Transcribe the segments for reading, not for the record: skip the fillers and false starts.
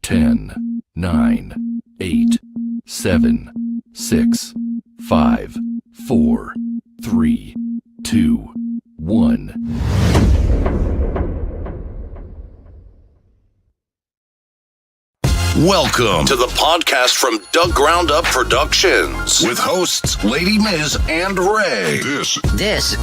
10, 9, 8, 7, 6, 5, 4, 3, 2, 1. Welcome to the podcast from Doug Ground Up Productions with hosts Lady Miz and Ray. This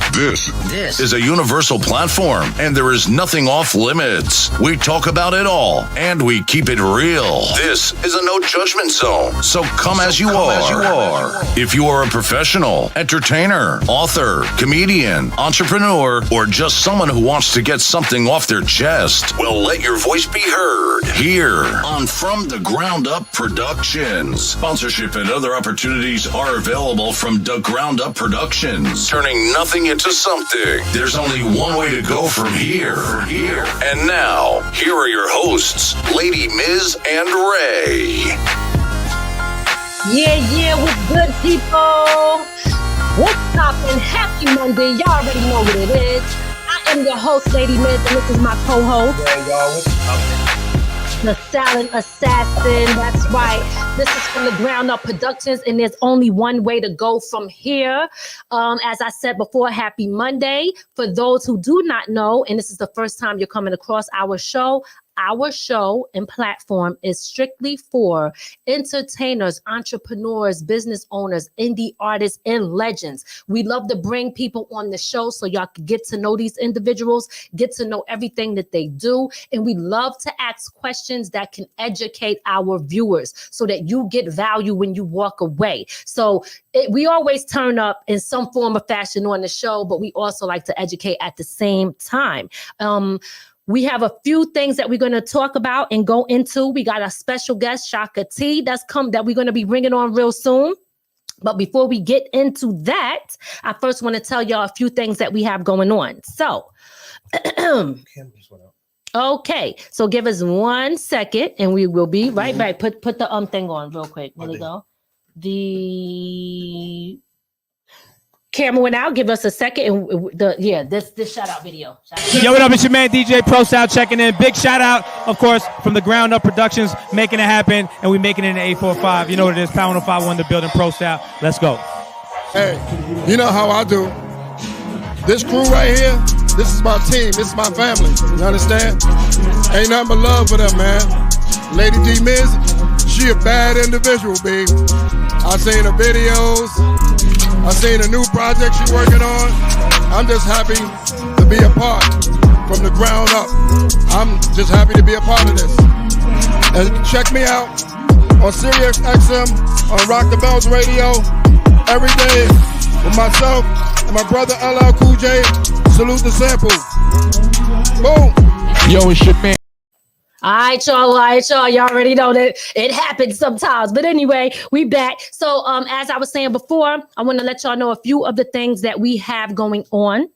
is a universal platform, and there is nothing off limits. We talk about it all, and we keep it real. This is a no judgment zone, so come as you are. If you are a professional, entertainer, author, comedian, entrepreneur, or just someone who wants to get something off their chest, well, let your voice be heard here on From the Ground Up Productions. Sponsorship and other opportunities are available from the Ground Up Productions. Turning nothing into something. There's only one way to go from here. And now, here are your hosts, Lady Miz and Ray. Yeah, what's good, people? What's poppin'? Happy Monday. Y'all already know what it is. I am your host, Lady Miz, and this is my co-host. Yeah, y'all, what's poppin'? The Silent Assassin. That's right. This is from the Ground Up Productions, and there's only one way to go from here. As I said before, happy Monday. For those who do not know, and this is the first time you're coming across our show and platform is strictly for entertainers, entrepreneurs, business owners, indie artists, and legends. We love to bring people on the show so y'all can get to know these individuals, get to know everything that they do. And we love to ask questions that can educate our viewers so that you get value when you walk away. So we always turn up in some form of fashion on the show, but we also like to educate at the same time. We have a few things that we're going to talk about and go into. We got a special guest, Shaka T, that we're going to be bringing on real soon. But before we get into that, I first want to tell y'all a few things that we have going on. So, okay, so give us 1 second and we will be right back. Put the thing on real quick. There we go. The camera went out. Give us a second. And this shout out video. Yo, what up? It's your man DJ Pro Style checking in. Big shout out, of course, from the Ground Up Productions, making it happen, and we making it in the 845. You know what it is? Power 105 the building. Pro Style. Let's go. Hey, you know how I do. This crew right here, this is my team. This is my family. You understand? Ain't nothing but love for them, man. Lady D Miz, she a bad individual, babe. I seen her videos. I seen a new project she working on. I'm just happy to be a part from the ground up. I'm just happy to be a part of this. And check me out on Sirius XM, on Rock the Bells Radio, every day with myself and my brother LL Cool J. Salute the sample. Boom. Yo, it's your man. All right, y'all. Y'all already know that it happens sometimes. But anyway, we back. So as I was saying before, I want to let y'all know a few of the things that we have going on.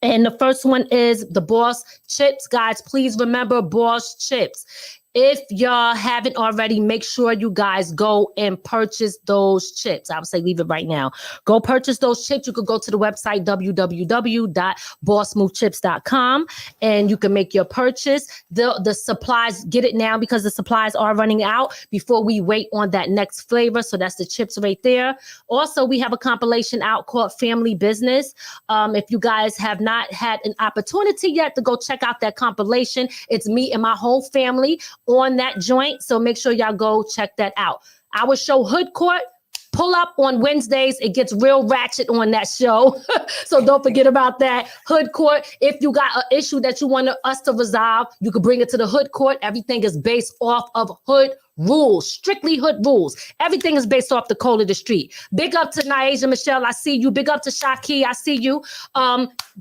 And the first one is the Boss Chips. Guys, please remember Boss Chips. If y'all haven't already, make sure you guys go and purchase those chips. I would say leave it right now. Go purchase those chips. You could go to the website www.bossmovechips.com and you can make your purchase. The supplies, get it now because the supplies are running out before we wait on that next flavor. So that's the chips right there. Also, we have a compilation out called Family Business. If you guys have not had an opportunity yet to go check out that compilation, it's me and my whole family on that joint. So make sure y'all go check that out. Our show Hood Court, pull up on Wednesdays. It gets real ratchet on that show. So don't forget about that. Hood Court. If you got an issue that you want us to resolve, you can bring it to the Hood Court. Everything is based off of hood rules, strictly hood rules. Everything is based off the code of the street. Big up to Niaja Michelle. I see you. Big up to Shaka T. I see you.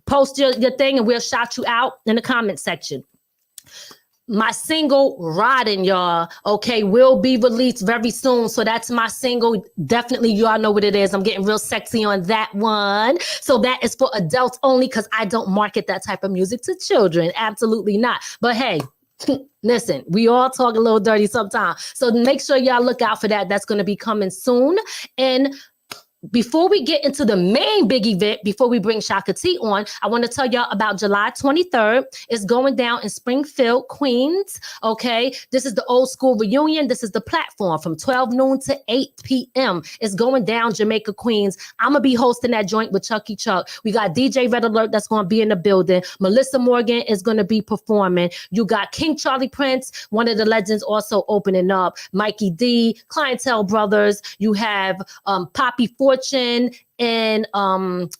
Post your thing and we'll shout you out in the comment section. My single, Roddin', y'all, okay, will be released very soon. So that's my single. Definitely, y'all know what it is. I'm getting real sexy on that one. So that is for adults only because I don't market that type of music to children. Absolutely not. But hey, listen, we all talk a little dirty sometimes. So make sure y'all look out for that. That's going to be coming soon. And before we get into the main big event, before we bring Shaka T on, I want to tell y'all about July 23rd. It's going down in Springfield, Queens. Okay. This is the old school reunion. This is the platform from 12 noon to 8 p.m. It's going down Jamaica, Queens. I'm going to be hosting that joint with Chucky Chuck. We got DJ Red Alert that's going to be in the building. Melissa Morgan is going to be performing. You got King Charlie Prince, one of the legends, also opening up. Mikey D, Clientele Brothers. You have Poppy Fortune and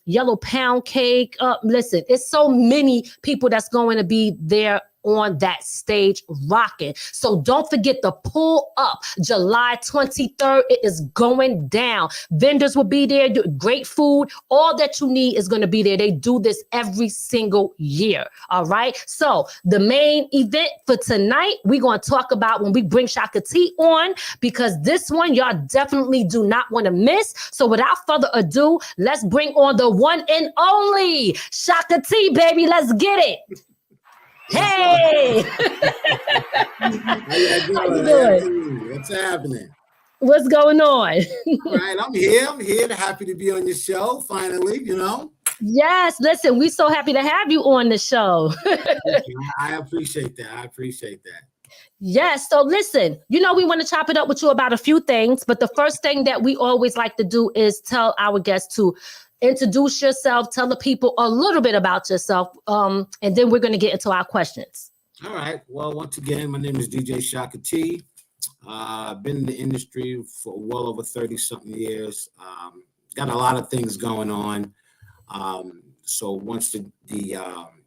Yellow Pound Cake. Listen, it's so many people that's going to be there on that stage rocking. So don't forget to pull up July 23rd. It is going down. Vendors will be there. Great food. All that you need is going to be there. They do this every single year. All right. So the main event for tonight, we're going to talk about when we bring Shaka T on, because this one y'all definitely do not want to miss. So without further ado, let's bring on the one and only Shaka T, baby. Let's get it. Hey! How you doing? What's happening? What's going on? All right, I'm here. Happy to be on your show, finally, Yes, listen, we're so happy to have you on the show. I appreciate that. Yes, so listen, we want to chop it up with you about a few things, but the first thing that we always like to do is tell our guests to introduce yourself, tell the people a little bit about yourself, and then we're going to get into our questions. All right. Well, once again, my name is DJ Shaka T. I've been in the industry for well over 30-something years. Got a lot of things going on. So once the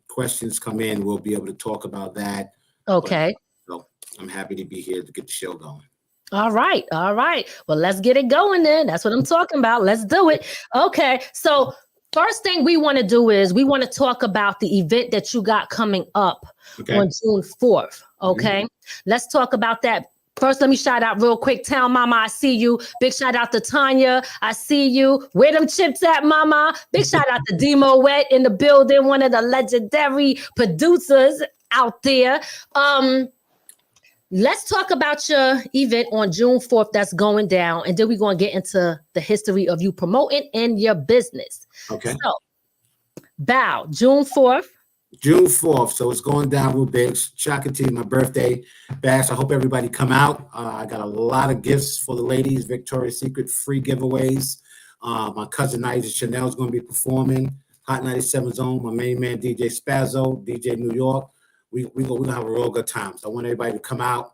questions come in, we'll be able to talk about that. Okay. So I'm happy to be here to get the show going. All right. Well, let's get it going then. That's what I'm talking about. Let's do it. Okay. So first thing we want to do is we want to talk about the event that you got coming up on June 4th. Okay. Let's talk about that. First, let me shout out real quick. Town Mama, I see you. Big shout out to Tanya. I see you. Where them chips at, Mama? Big shout out to Demo Wet in the building. One of the legendary producers out there. Let's talk about your event on June 4th that's going down, and then we're going to get into the history of you promoting and your business. Okay. So, Bow, June 4th. June 4th, so it's going down real big. Shaka T, my birthday bash. I hope everybody come out. I got a lot of gifts for the ladies. Victoria's Secret free giveaways. My cousin Nigel Chanel is going to be performing. Hot 97 Zone, my main man DJ Spazzo, DJ New York. We're gonna have a real good time. So I want everybody to come out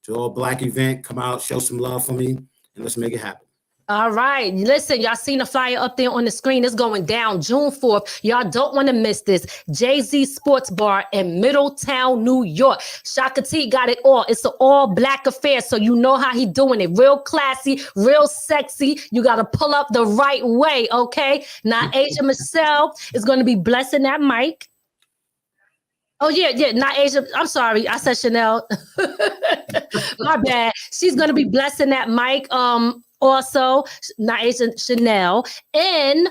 to all black event. Come out, show some love for me, and let's make it happen. All right. Listen, y'all seen the flyer up there on the screen. It's going down June 4th. Y'all don't want to miss this. Jay-Z Sports Bar in Middletown, New York. Shaka T got it all. It's an all black affair, so you know how he doing it. Real classy, real sexy. You got to pull up the right way, okay? Now, Asia Michelle is going to be blessing that mic. Oh, yeah, not Asia. I'm sorry. I said Chanel. My bad. She's going to be blessing that mic. Also, not Asia Chanel. And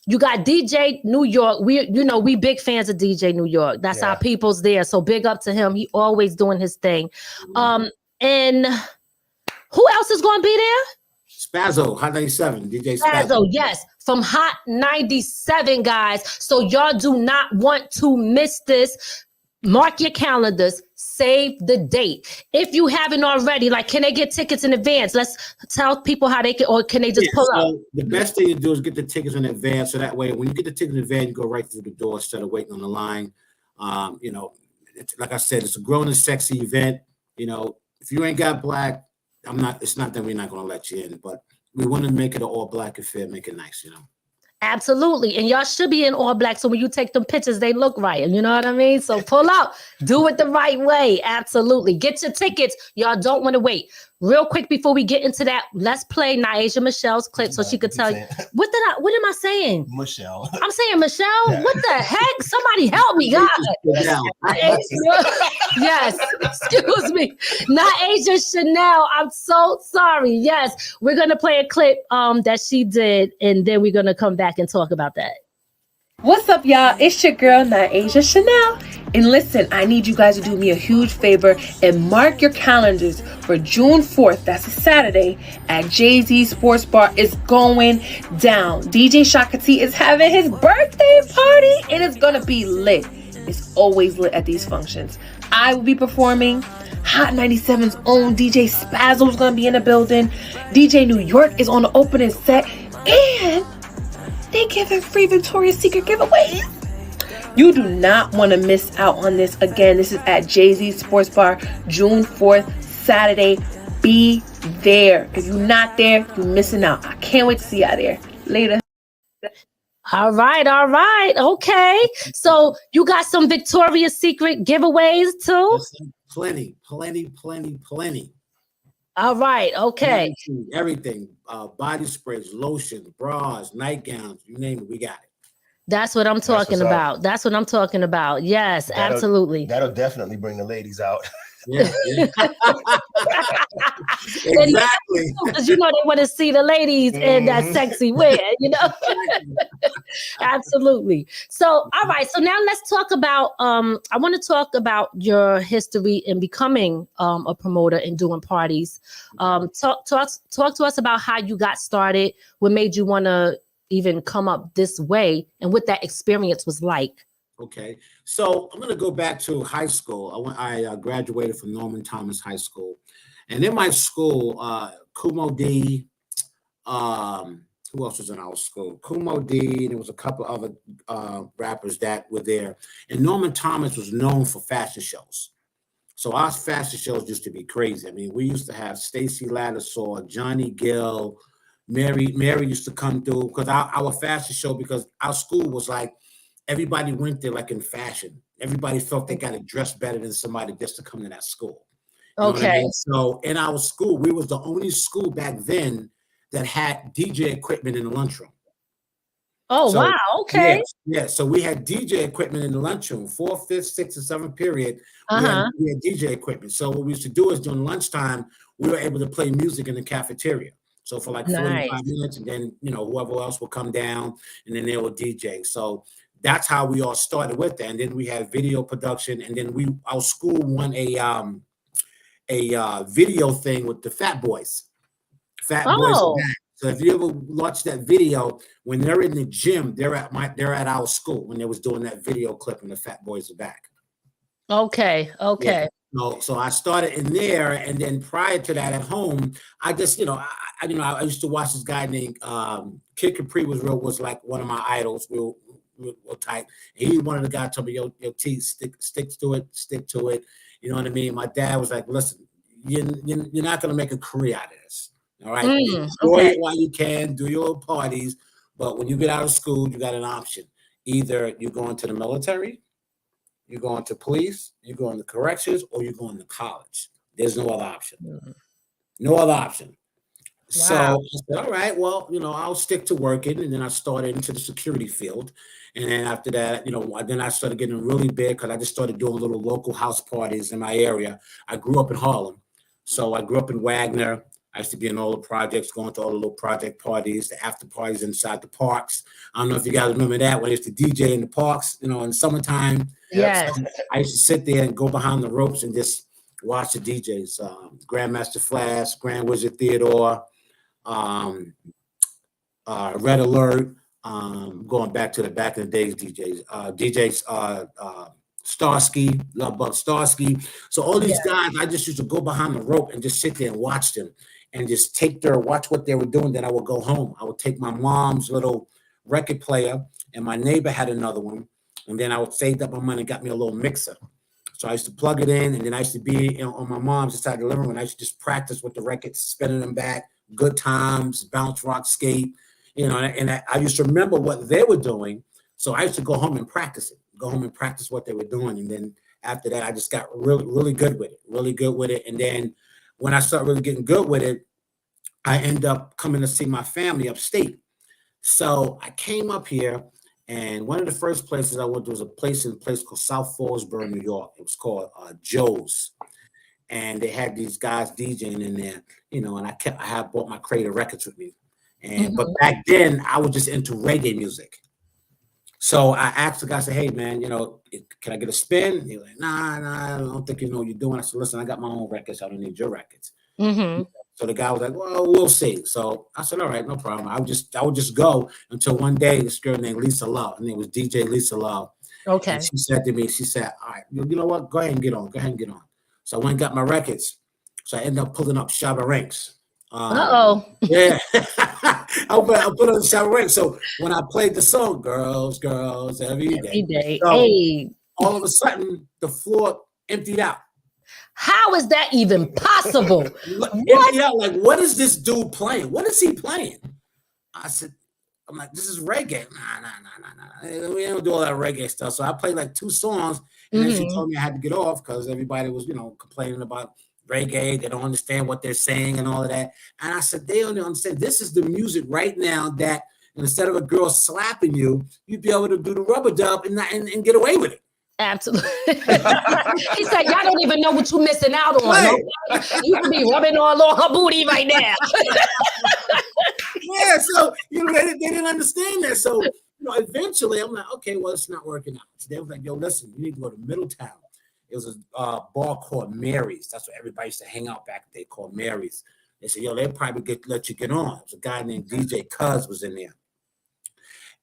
you got DJ New York. We big fans of DJ New York. That's our people's there. So big up to him. He always doing his thing. And who else is going to be there? Spazzo, Hot 97, DJ Spazzo, yes, from Hot 97, guys. So y'all do not want to miss this. Mark your calendars. Save the date. If you haven't already, can they get tickets in advance? Let's tell people how they can, or can they just pull up? The best thing to do is get the tickets in advance. So that way, when you get the ticket in advance, you go right through the door instead of waiting on the line. Like I said, it's a grown and sexy event. If you ain't got black, it's not that we're not going to let you in, but we want to make it an all black affair, make it nice, Absolutely. And y'all should be in all black. So when you take them pictures, they look right. You know what I mean? So pull up, do it the right way. Absolutely. Get your tickets. Y'all don't want to wait. Real quick before we get into that, let's play Naisha Michelle's clip so she could tell you. What am I saying? Michelle. I'm saying Michelle? Yeah. What the heck? Somebody help me, God. Yes. Excuse me. Naisha Chanel. I'm so sorry. Yes. We're going to play a clip that she did, and then we're going to come back and talk about that. What's up, y'all? It's your girl, Naisha Chanel, And listen, I need you guys to do me a huge favor and mark your calendars for June 4th. That's a Saturday at Jay-Z Sports Bar. It's going down. DJ Shaka T is having his birthday party and it's going to be lit. It's always lit at these functions. I will be performing. Hot 97's own DJ Spazzle is going to be in the building. DJ New York is on the opening set. And they giving free Victoria's Secret giveaways. You do not want to miss out on this. Again, this is at Jay-Z Sports Bar, June 4th, Saturday. Be there. If you're not there, you're missing out. I can't wait to see y'all there. Later. All right. Okay. So you got some Victoria's Secret giveaways too? Plenty. All right. Okay. Everything. Body sprays, lotion, bras, nightgowns, you name it, we got it. That's what I'm talking about. That's what I'm talking about. Yes, absolutely. That'll definitely bring the ladies out. Yeah. Exactly. Because they want to see the ladies in that sexy wear, Absolutely. So, all right. So now let's talk about. I want to talk about your history in becoming a promoter and doing parties. Talk to us about how you got started. What made you want to even come up this way, and what that experience was like. Okay, so I'm going to go back to high school. I graduated from Norman Thomas High School, and in my school, Kumo D, who else was in our school? Kumo D, and there was a couple other rappers that were there. And Norman Thomas was known for fashion shows. So our fashion shows used to be crazy. I mean, we used to have Stacey Lattisaw, Johnny Gill, Mary used to come through because our fashion show, because our school was like, everybody went there like in fashion. Everybody felt they got to dress better than somebody just to come to that school. You know what I mean? So in our school, we was the only school back then that had DJ equipment in the lunchroom. Oh, so, wow. Okay. Yeah. So we had DJ equipment in the lunchroom, 4th, 5th, 6th, and 7th period. We had DJ equipment. So what we used to do is during lunchtime, we were able to play music in the cafeteria. So for like 45 minutes, and then, whoever else will come down and then they will DJ. So that's how we all started with that. And then we had video production. And then our school won a video thing with the Fat Boys. Fat Boys. So if you ever watch that video, when they're in the gym, they're at our school when they was doing that video clip and the Fat Boys are back. Okay. Yeah. So I started in there, and then prior to that at home, I just, I used to watch this guy named Kid Capri was like one of my idols, real tight. And he one of the guys told me, yo, T, stick to it. You know what I mean? My dad was like, listen, you're not gonna make a career out of this. All right. Enjoy it while you can, do your parties, but when you get out of school, you got an option. Either you're going to the military, you're going to police, you're going to corrections, or you're going to college. There's no other option. No other option. Wow. So I said, all right, well, I'll stick to working. And then I started into the security field. And then after that, then I started getting really big because I just started doing little local house parties in my area. I grew up in Harlem. So I grew up in Wagner. I used to be in all the projects, going to all the little project parties, the after parties inside the parks. I don't know if you guys remember that, when I used to DJ in the parks, in the summertime. Yes. So I used to sit there and go behind the ropes and just watch the DJs. Grandmaster Flash, Grand Wizard Theodore, Red Alert, going back to the back in the days DJs, Starsky, Love Bug Starsky. So all these guys, I just used to go behind the rope and just sit there and watch them and just watch what they were doing. Then I would go home. I would take my mom's little record player, and my neighbor had another one. And then I would save up my money and got me a little mixer. So I used to plug it in, and then I used to be on my mom's side of the living room. I used to just practice with the records, spinning them back, good times, bounce, rock, skate, and I used to remember what they were doing. So I used to go home and practice it, what they were doing. And then after that, I just got really, really good with it. And then when I started really getting good with it, I ended up coming to see my family upstate. So I came up here, and one of the first places I went to was a place called South Fallsboro, New York. It was called Joe's. And they had these guys DJing in there, and I had bought my crate of records with me. And but back then I was just into reggae music. So I asked the guy, I said, hey, man, can I get a spin? He was like, nah, I don't think you know what you're doing. I said, listen, I got my own records. I don't need your records. Mm-hmm. So the guy was like, well, we'll see. So I said, all right, no problem. I would just go until one day this girl named Lisa Love, her name was DJ Lisa Love. Okay. And she said to me, all right, you know what? Go ahead and get on. So I went and got my records. So I ended up pulling up Shabba Ranks. Yeah. I put on Shabba Ranks. So when I played the song, Girls, Every Day. So all of a sudden, the floor emptied out. How is that even possible? Emptied out. Like, what is this dude playing? What is he playing? I'm like, this is reggae. Nah. We don't do all that reggae stuff. So I played like 2 songs, and then she told me I had to get off because everybody was, complaining about reggae. They don't understand what they're saying and all of that. And I said, they don't understand. This is the music right now that instead of a girl slapping you, you'd be able to do the rubber dub and get away with it. Absolutely. He said, y'all don't even know what you're missing out on. Right. Okay? You could be rubbing all on her booty right now. Yeah, so they didn't understand that. So eventually I'm like, okay, well, it's not working out. So they was like, yo, listen, you need to go to Middletown. It was a bar called Mary's. That's what everybody used to hang out back then, called Mary's. They said, yo, they'll probably let you get on. It was a guy named DJ Cuz was in there.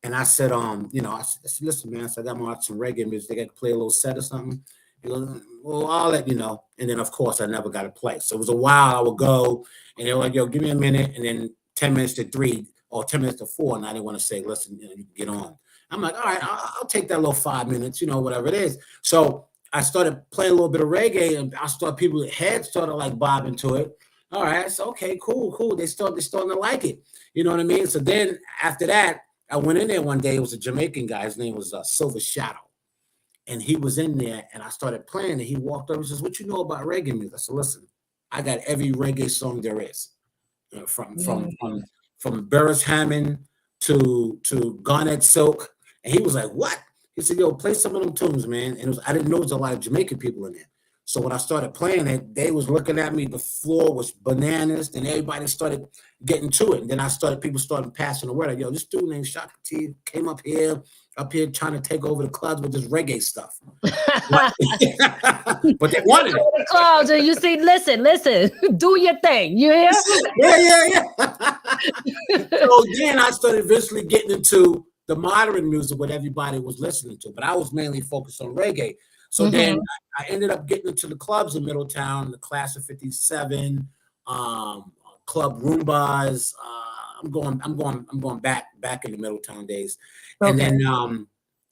And I said, I said, listen, man, I said, I'm gonna watch some reggae music. They got to play a little set or something. He goes, well, I'll let you know. And then, of course, I never got to play. So it was a while I would go, and they were like, yo, give me a minute. And then 10 minutes to 3 or 10 minutes to 4, and I didn't want to say, listen, you can get on. I'm like, all right, I'll take that little 5 minutes, whatever it is. So I started playing a little bit of reggae, and people's heads started like bobbing to it. All right, so okay, cool. They're starting to like it. You know what I mean? So then after that, I went in there one day. It was a Jamaican guy. His name was Silver Shadow. And he was in there, and I started playing, and he walked over and says, what you know about reggae music? I said, listen, I got every reggae song there is. From Burris Hammond to Garnet Silk. And he was like, what? He said, yo, play some of them tunes, man. And I didn't know there was a lot of Jamaican people in there. So when I started playing it, they was looking at me. The floor was bananas, and everybody started getting to it. And then people started passing the word. Like, yo, this dude named Shaka T came up here trying to take over the clubs with this reggae stuff. But they wanted it. The clubs, and you see, listen, do your thing. You hear? Yeah. So then I started eventually getting into the modern music, what everybody was listening to. But I was mainly focused on reggae. So then I ended up getting into the clubs in Middletown, the Class of 57, Club Roombas. I'm going back in the Middletown days. Okay. And then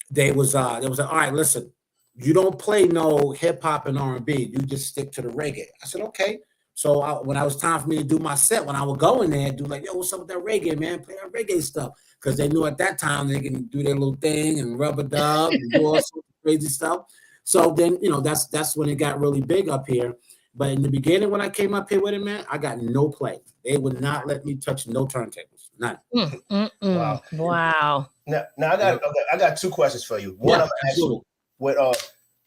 they was all right, listen, you don't play no hip hop and R&B, you just stick to the reggae. I said, okay. So when it was time for me to do my set, when I would go in there, do like, yo, what's up with that reggae, man? Play that reggae stuff. Because they knew at that time they can do their little thing and rub a dub and do all sorts of crazy stuff. So then, that's when it got really big up here. But in the beginning, when I came up here with it, man, I got no play. They would not let me touch no turntables. None. Wow. Now I got 2 questions for you. One, I'm asking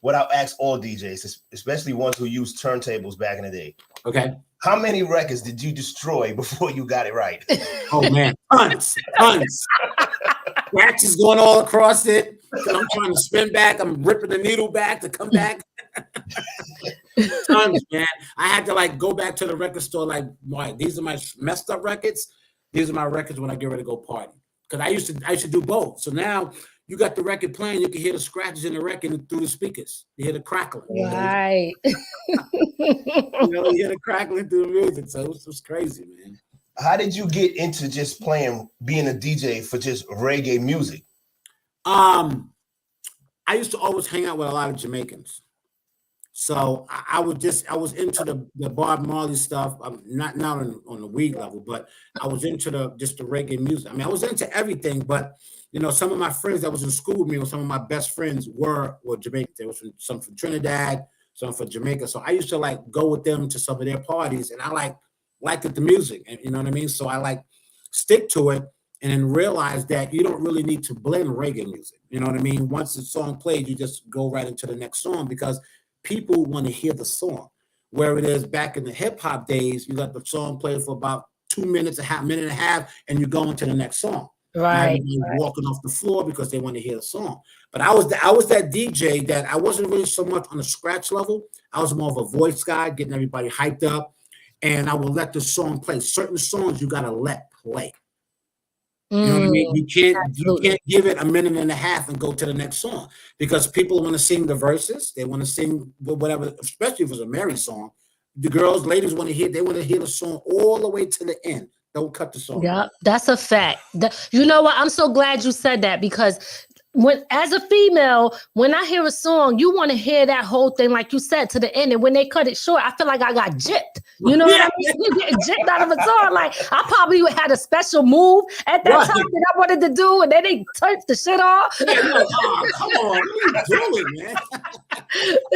what I'll ask all DJs, especially ones who used turntables back in the day. Okay. How many records did you destroy before you got it right? Oh man, tons. Scratches going all across it. I'm trying to spin back. I'm ripping the needle back to come back. Tons, man. I had to go back to the record store. These are my messed up records. These are my records when I get ready to go party. Because I used to do both. So now you got the record playing. You can hear the scratches in the record through the speakers. You hear the crackling. Right. You hear the crackling through the music. So it was crazy, man. How did you get into just being a DJ for just reggae music? I used to always hang out with a lot of Jamaicans. So I was into the Bob Marley stuff. Not on the weed level, but I was into the reggae music. I mean, I was into everything, but some of my friends that was in school with me, or some of my best friends were Jamaican. There was some from Trinidad, some from Jamaica. So I used to go with them to some of their parties, and I liked the music, and you know what I mean. So I stick to it, and then realize that you don't really need to blend reggae music. You know what I mean? Once the song played, you just go right into the next song because people want to hear the song. Where it is back in the hip hop days, you got the song played for about 2 minutes, minute and a half, and you go into the next song. Right. Walking off the floor because they want to hear the song. But I was that DJ that I wasn't really so much on the scratch level. I was more of a voice guy, getting everybody hyped up, and I will let the song play. Certain songs you gotta let play. You know what I mean? You can't give it a minute and a half and go to the next song because people want to sing the verses. They want to sing whatever, especially if it's a Mary song. The ladies want to hear the song all the way to the end. Don't cut the song. Yeah, that's a fact. You know what? I'm so glad you said that because as a female, when I hear a song, you want to hear that whole thing, like you said, to the end. And when they cut it short, I feel like I got gypped. You know what I mean? You get gypped out of a song. Like I probably had a special move at that time that I wanted to do, and then they turned the shit off. Come on, what are you doing, man?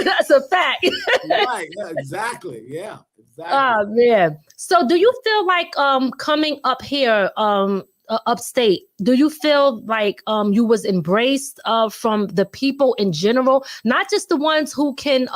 That's a fact. Right? Yeah, exactly. Yeah. Exactly. Oh man. So do you feel like coming up here upstate, do you feel like you was embraced from the people in general, not just the ones who can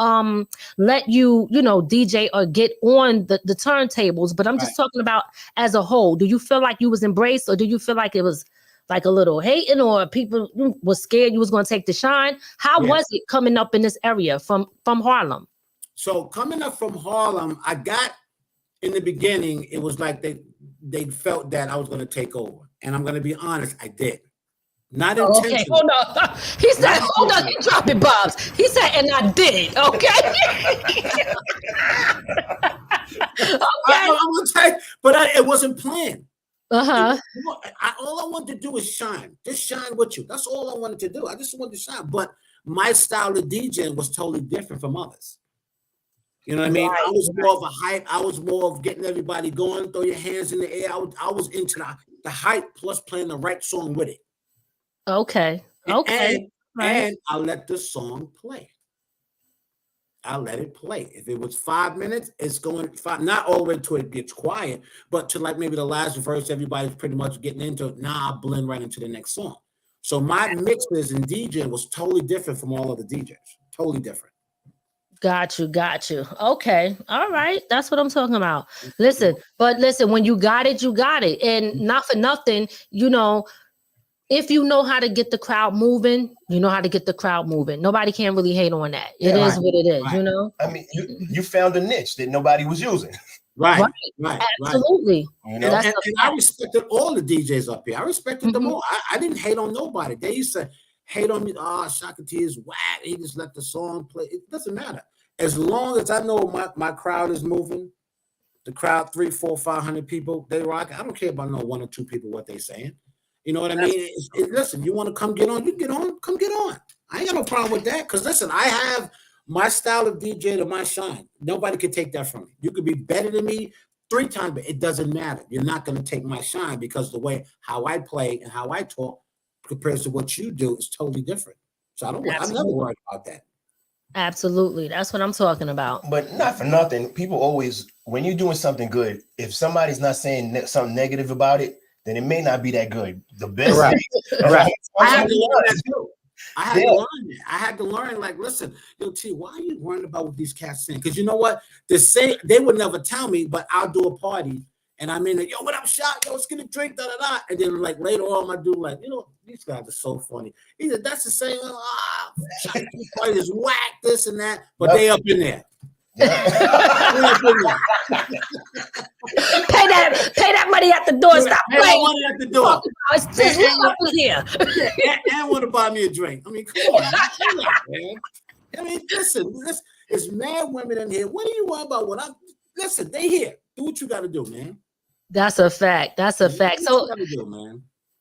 let you DJ or get on the turntables, but I'm just talking about as a whole? Do you feel like you was embraced, or do you feel like it was like a little hating, or people was scared you was going to take the shine? How was it coming up in this area from Harlem? So coming up from Harlem, I got in the beginning, it was like they felt that I was going to take over. And I'm going to be honest, I did. Not intentionally. Okay, hold on. He said, hold on, he dropping bombs. He said, and I did, okay? I'm going to tell you, but it wasn't planned. Uh-huh. All I wanted to do was shine. Just shine with you. That's all I wanted to do. I just wanted to shine. But my style of DJing was totally different from others. You know what I mean? I was more of a hype. I was more of getting everybody going, throw your hands in the air. I was into the hype plus playing the right song with it. Okay. And I let the song play. I let it play. If it was 5 minutes, it's going 5, not all the way to it gets quiet, but to like maybe the last verse, everybody's pretty much getting into it. Now I blend right into the next song. So my mixes and DJing was totally different from all other DJs. Totally different. Got you. Okay. All right. That's what I'm talking about. Listen, when you got it, you got it. And not for nothing, if you know how to get the crowd moving, you know how to get the crowd moving. Nobody can really hate on that. It is what it is, I mean, you found a niche that nobody was using. Right. Absolutely. And I respected all the DJs up here. I respected them all. I didn't hate on nobody. They used to hate on me. Oh, Shaka T is whack. He just let the song play. It doesn't matter. As long as I know my crowd is moving, the crowd, 300, 400, 500 people, they rock. I don't care about no 1 or 2 people, what they saying. You know what I mean? Listen, you want to come get on, you get on, come get on. I ain't got no problem with that. Because listen, I have my style of DJ to my shine. Nobody can take that from me. You could be better than me 3 times, but it doesn't matter. You're not going to take my shine because the way how I play and how I talk compared to what you do is totally different. So I'm never worried about that. Absolutely. That's what I'm talking about. But not for nothing. People always, when you're doing something good, if somebody's not saying something negative about it, then it may not be that good. The best. Right. I had to learn that too. I had to learn, like, listen, T, why are you worrying about what these cats saying? Because you know what? They would never tell me, but I'll do a party. And I'm in it, what up, shot? Let's get a drink, da-da-da. And then, like, later on, I do, like, these guys are so funny. Either that's the same, party is whack, this and that, but they up in there. Pay that money at the door. Stop playing. Money at the door. It's just here. And want to buy me a drink. I mean, come on, man. I mean, listen, it's mad women in here. What do you want about listen, they here. Do what you got to do, man. That's a fact. So,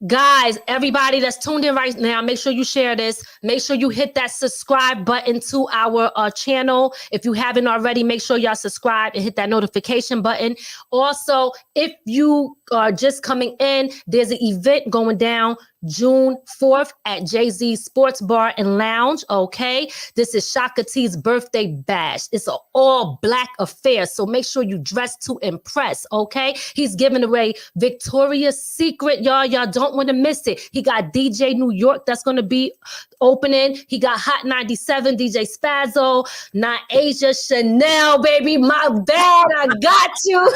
guys, everybody that's tuned in right now, make sure you share this. Make sure you hit that subscribe button to our channel. If you haven't already, make sure y'all subscribe and hit that notification button. Also, if you are just coming in, there's an event going down June 4th at Jay-Z Sports Bar and Lounge, okay? This is Shaka T's birthday bash. It's an all-black affair, so make sure you dress to impress, okay? He's giving away Victoria's Secret, y'all. Y'all don't want to miss it. He got DJ New York that's going to be opening. He got Hot 97, DJ Spazzo, Not Asia, Chanel, baby. My bad, I got you.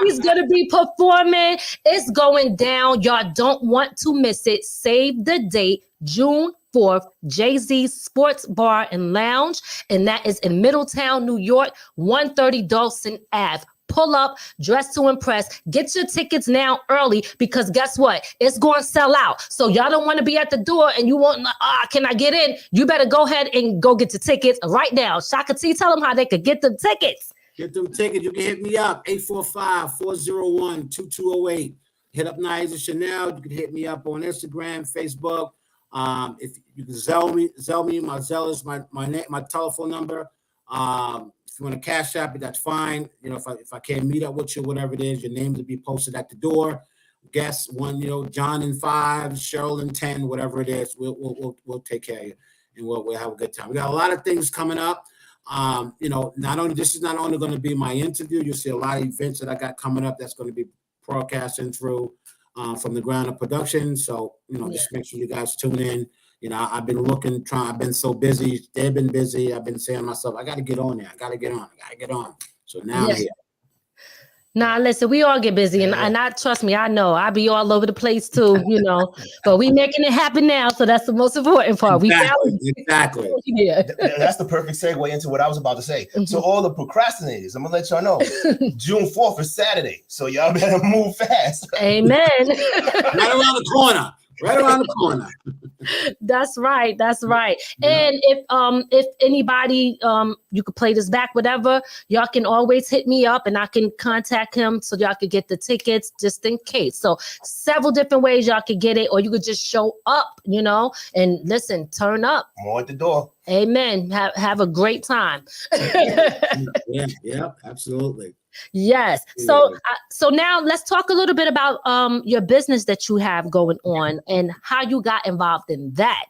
He's going to be performing. It's going down. Y'all don't want to miss it. Save the date, June 4th, Jay-Z Sports Bar and Lounge, and that is in Middletown, New York, 130 Dawson Ave. Pull up, dress to impress. Get your tickets now early because guess what? It's going to sell out. So y'all don't want to be at the door and you want, can I get in? You better go ahead and go get your tickets right now. Shaka T, tell them how they could get them tickets. Get them tickets. You can hit me up, 845-401-2208. Hit up Niaja Chanel. You can hit me up on Instagram, Facebook. If you can Zell me, my Zell is my telephone number. If you want to cash app it, that's fine. You know, if I can't meet up with you, whatever it is, your name will be posted at the door. Guess one, you know, John in 5, Cheryl in 10, whatever it is, we'll take care of you, and we'll have a good time. We got a lot of things coming up. You know, this is not only going to be my interview. You'll see a lot of events that I got coming up that's going to be broadcasting through from the Ground Up Production. So, you know, just make sure you guys tune in. You know, I've been I've been so busy. They've been busy. I've been saying to myself, I got to get on there. I got to get on. So now I'm here. Nah, listen, we all get busy, and I trust me, I know I be all over the place too, you know. But we making it happen now, so that's the most important part. Exactly. Yeah, that's the perfect segue into what I was about to say. So all the procrastinators, I'm gonna let y'all know, June 4th is Saturday, so y'all better move fast. Amen. Right around the corner. That's right. And if anybody you could play this back, whatever, y'all can always hit me up and I can contact him so y'all could get the tickets just in case. So several different ways y'all could get it, or you could just show up, you know, and listen, turn up. More at the door. Amen. Have a great time. Yeah, absolutely. Yes. So now let's talk a little bit about your business that you have going on and how you got involved in that.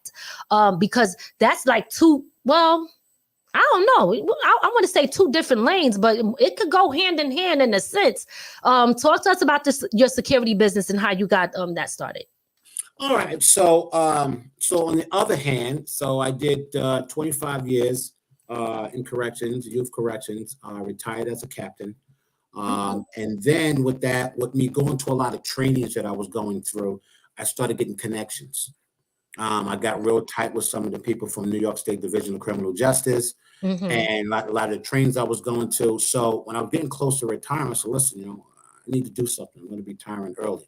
Because that's like I don't know. I want to say two different lanes, but it could go hand in hand in a sense. Talk to us about your security business and how you got that started. All right. So on the other hand, I did 25 years in corrections, youth corrections, retired as a captain. And then with me going to a lot of trainings that I was going through, I started getting connections. I got real tight with some of the people from New York State Division of Criminal Justice, and a lot of the trainings I was going to. So when I was getting close to retirement, I said, listen, you know, I need to do something. I'm going to be retiring early.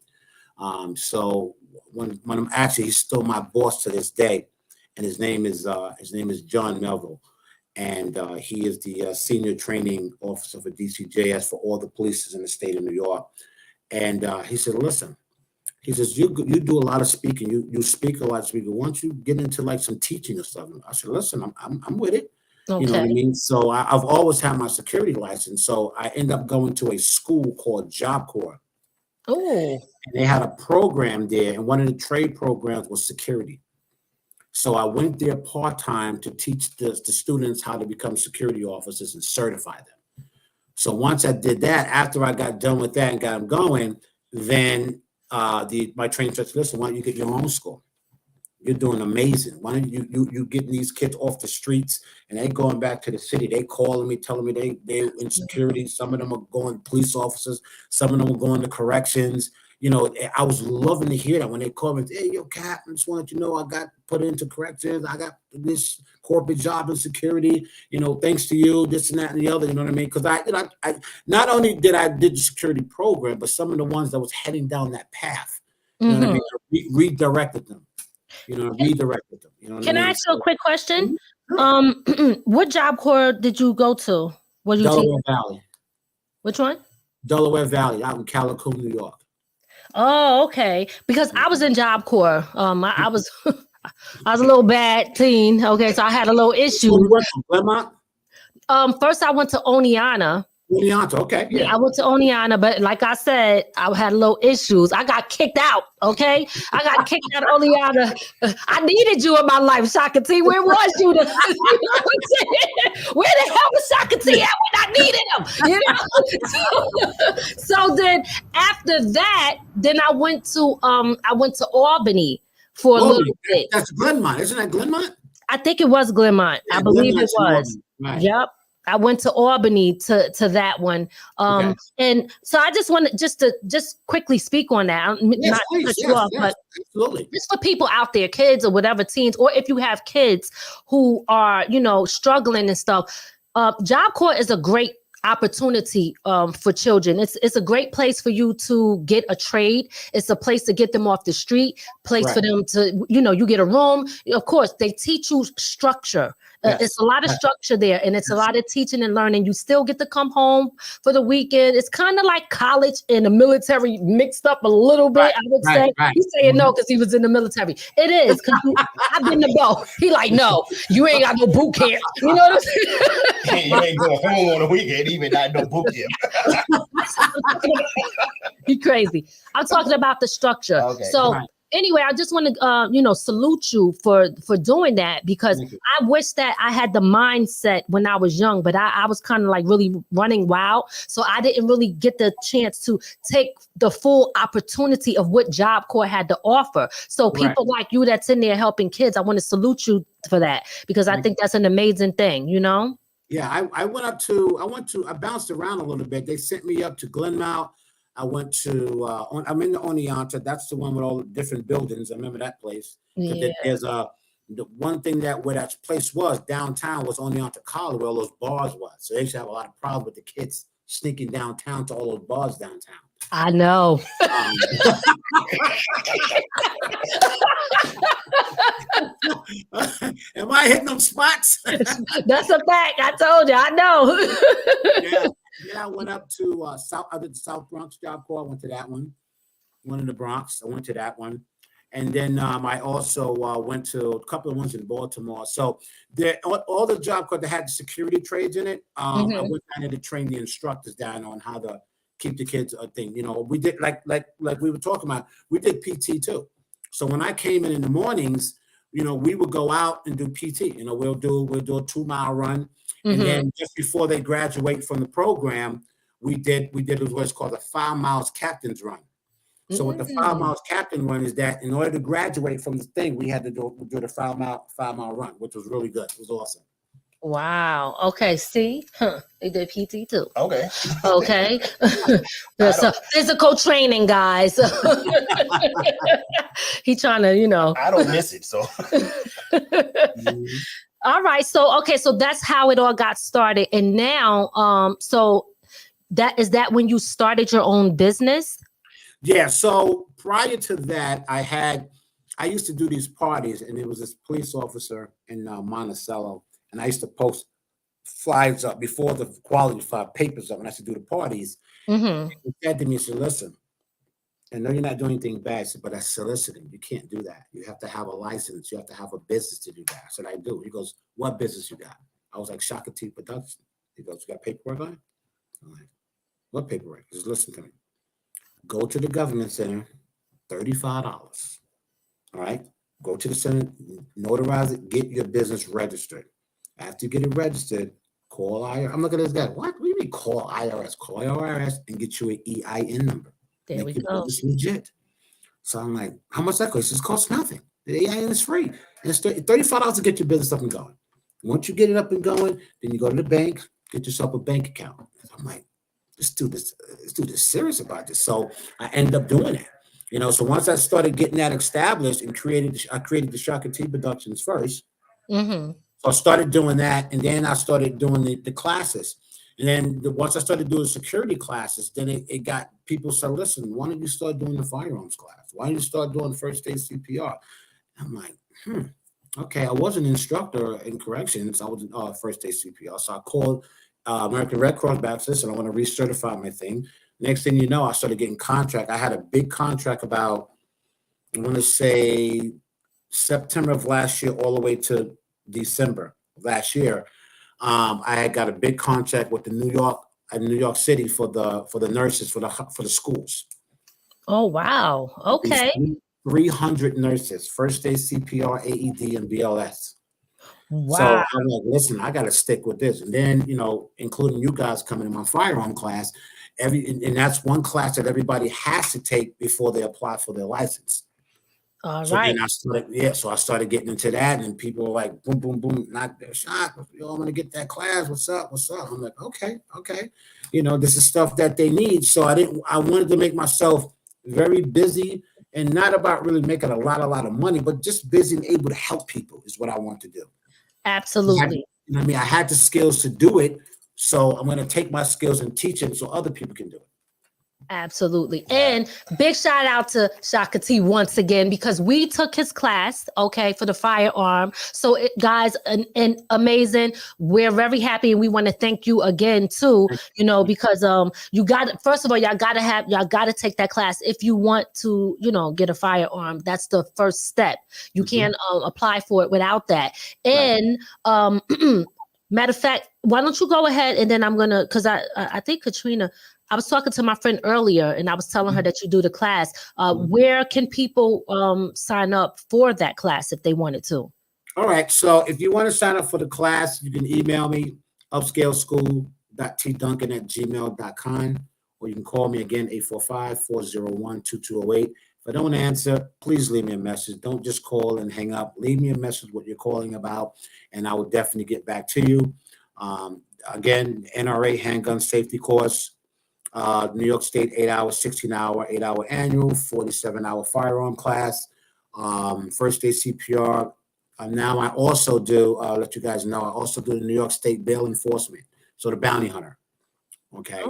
So when I'm he's still my boss to this day, and his name is John Melville. And he is the senior training officer for DCJS for all the police in the state of New York. And he said, listen, he says, you do a lot of speaking. You speak a lot of speaking. Why don't you get into like some teaching or something? I said, listen, I'm with it. Okay. You know what I mean? So I've always had my security license. So I ended up going to a school called Job Corps. Oh. And they had a program there. And one of the trade programs was security. So I went there part-time to teach the students how to become security officers and certify them. So once I did that, after I got done with that and got them going, then my trainer said, listen, why don't you get your own school? You're doing amazing. Why don't you getting these kids off the streets and they going back to the city? They calling me, telling me they're in security. Some of them are going police officers. Some of them are going to corrections. You know, I was loving to hear that when they called me, hey, yo, Cap, I just wanted you to know I got put into corrections. I got this corporate job in security, you know, thanks to you, this and that and the other, you know what I mean? Because I not only did the security program, but some of the ones that was heading down that path, you know what I mean? I redirected them. You know, You know Can I ask you a quick question? What Job Corps did you go to? Delaware Valley. Which one? Delaware Valley, out in Callicoon, New York. Oh, okay. Because I was in Job Corps. I was a little bad teen. Okay, so I had a little issue. Vermont? First I went to Oneonta. Oneonta, okay. Yeah, I went to Oneonta, but like I said, I had little issues. I got kicked out, okay? I got kicked out of Oneonta. I needed you in my life, Shaka T. Where was you? You know what I'm saying? Where the hell was Shaka T at when I needed him? You know? So then after that, then I went to Albany for a little bit. That's Glenmont, isn't that Glenmont? I think it was Glenmont. I believe it was. Right. Yep. I went to Albany to that one. And so I just want to just quickly speak on that. Not cut you off, but absolutely. Just for people out there, kids or whatever, teens, or if you have kids who are, struggling and stuff, Job Corps is a great opportunity for children. It's a great place for you to get a trade. It's a place to get them off the street, place for them to, you get a room. Of course, they teach you structure. It's a lot of structure there, and it's a lot of teaching and learning. You still get to come home for the weekend. It's kind of like college and the military mixed up a little bit, I would say. He's saying no because he was in the military. It is, because I've been to both. He like, no, you ain't got no boot camp. You know what I'm saying? You ain't going home on the weekend, even not no boot camp. You crazy. I'm talking about the structure. Okay. So anyway, I just want to, salute you for doing that, because I wish that I had the mindset when I was young, but I was kind of like really running wild. So I didn't really get the chance to take the full opportunity of what Job Corps had to offer. So people like you that's in there helping kids, I want to salute you for that, because I think that's an amazing thing, Yeah, I bounced around a little bit. They sent me up to Glenmount. I went to, I'm in the Oneonta. That's the one with all the different buildings. I remember that place. Yeah. There's the one thing where that place was downtown was Oneonta College, where all those bars was. So they used to have a lot of problems with the kids sneaking downtown to all those bars downtown. I know. Am I hitting them spots? That's a fact. I told you. I know. Yeah, I went up to I did the South Bronx Job Corps. I went to that one in the Bronx. I went to that one. And then I also went to a couple of ones in Baltimore. So all the Job Corps that had the security trades in it, I went down there to train the instructors down on how to keep the kids a thing. We did like we were talking about, we did PT too. So when I came in the mornings, we would go out and do PT. We'll do a 2-mile run. And then just before they graduate from the program, we did what's called a 5 miles captain's run. So what the 5 miles captain run is that in order to graduate from the thing, we had to do the 5 mile run, which was really good. It was awesome. Wow. Okay. See, they did PT too. Okay. Okay. So physical training, guys. He trying to, I don't miss it. So. All right. So, okay. So that's how it all got started. And now, so is that when you started your own business? Yeah. So prior to that, I used to do these parties, and there was this police officer in Monticello, and I used to post flyers up before the quality file papers up, and I used to do the parties. He said to me, he said, listen, I know you're not doing anything bad, but that's soliciting. You can't do that. You have to have a license. You have to have a business to do that. I said, I do. He goes, what business you got? I was like, Shaka T Production. He goes, you got paperwork on it? I'm like, what paperwork? He says, listen to me. Go to the government center, $35. All right? Go to the center, notarize it, get your business registered. After you get it registered, call IRS. I'm looking at this guy. What do you mean call IRS? Call IRS and get you an EIN number. There we go. It's legit. So I'm like, how much that costs? It costs nothing. The EIN is free. And it's $35 to get your business up and going. Once you get it up and going, then you go to the bank, get yourself a bank account. I'm like, let's do this serious about this. So I ended up doing it. So once I started getting that established and I created the Shaka T Productions first. So I started doing that, and then I started doing the classes. And then once I started doing security classes, then it got people said, listen, why don't you start doing the firearms class? Why don't you start doing first aid CPR? I'm like, okay. I was an instructor in corrections. I was in first aid CPR. So I called American Red Cross back. Listen, I want to recertify my thing. Next thing you know, I started getting contract. I had a big contract about, I want to say September of last year all the way to December of last year. I had got a big contract with the New York in New York City for the nurses for the schools. Oh wow. Okay. 300 nurses, first aid, CPR, AED, and BLS. Wow. So I'm like, listen, I got to stick with this. And then, including you guys coming in my firearm class, and that's one class that everybody has to take before they apply for their license. All so right. Then I started getting into that, and people were like, boom, boom, boom, knock their shot. I'm going to get that class. What's up? I'm like, okay. This is stuff that they need. So I wanted to make myself very busy, and not about really making a lot of money, but just busy and able to help people is what I want to do. Absolutely. I had the skills to do it, so I'm going to take my skills and teach it so other people can do it. Absolutely. And big shout out to Shaka T once again, because we took his class, okay, for the firearm. So guys, and amazing. We're very happy, and we want to thank you again too, because you got, first of all, y'all got to take that class if you want to, get a firearm. That's the first step. You can't apply for it without that. And matter of fact, why don't you go ahead, and then I'm going to, because I think Katrina, I was talking to my friend earlier, and I was telling her that you do the class. Where can people sign up for that class if they wanted to? All right. So if you want to sign up for the class, you can email me, upscaleschool.tduncan@gmail.com, or you can call me again, 845-401-2208. If I don't answer, please leave me a message. Don't just call and hang up. Leave me a message what you're calling about, and I will definitely get back to you. Again, NRA handgun safety course. New York State 8-hour, 16-hour, 8-hour annual, 47-hour firearm class, first aid CPR. Now I also do, let you guys know, I also do the New York State bail enforcement, so the bounty hunter. Okay,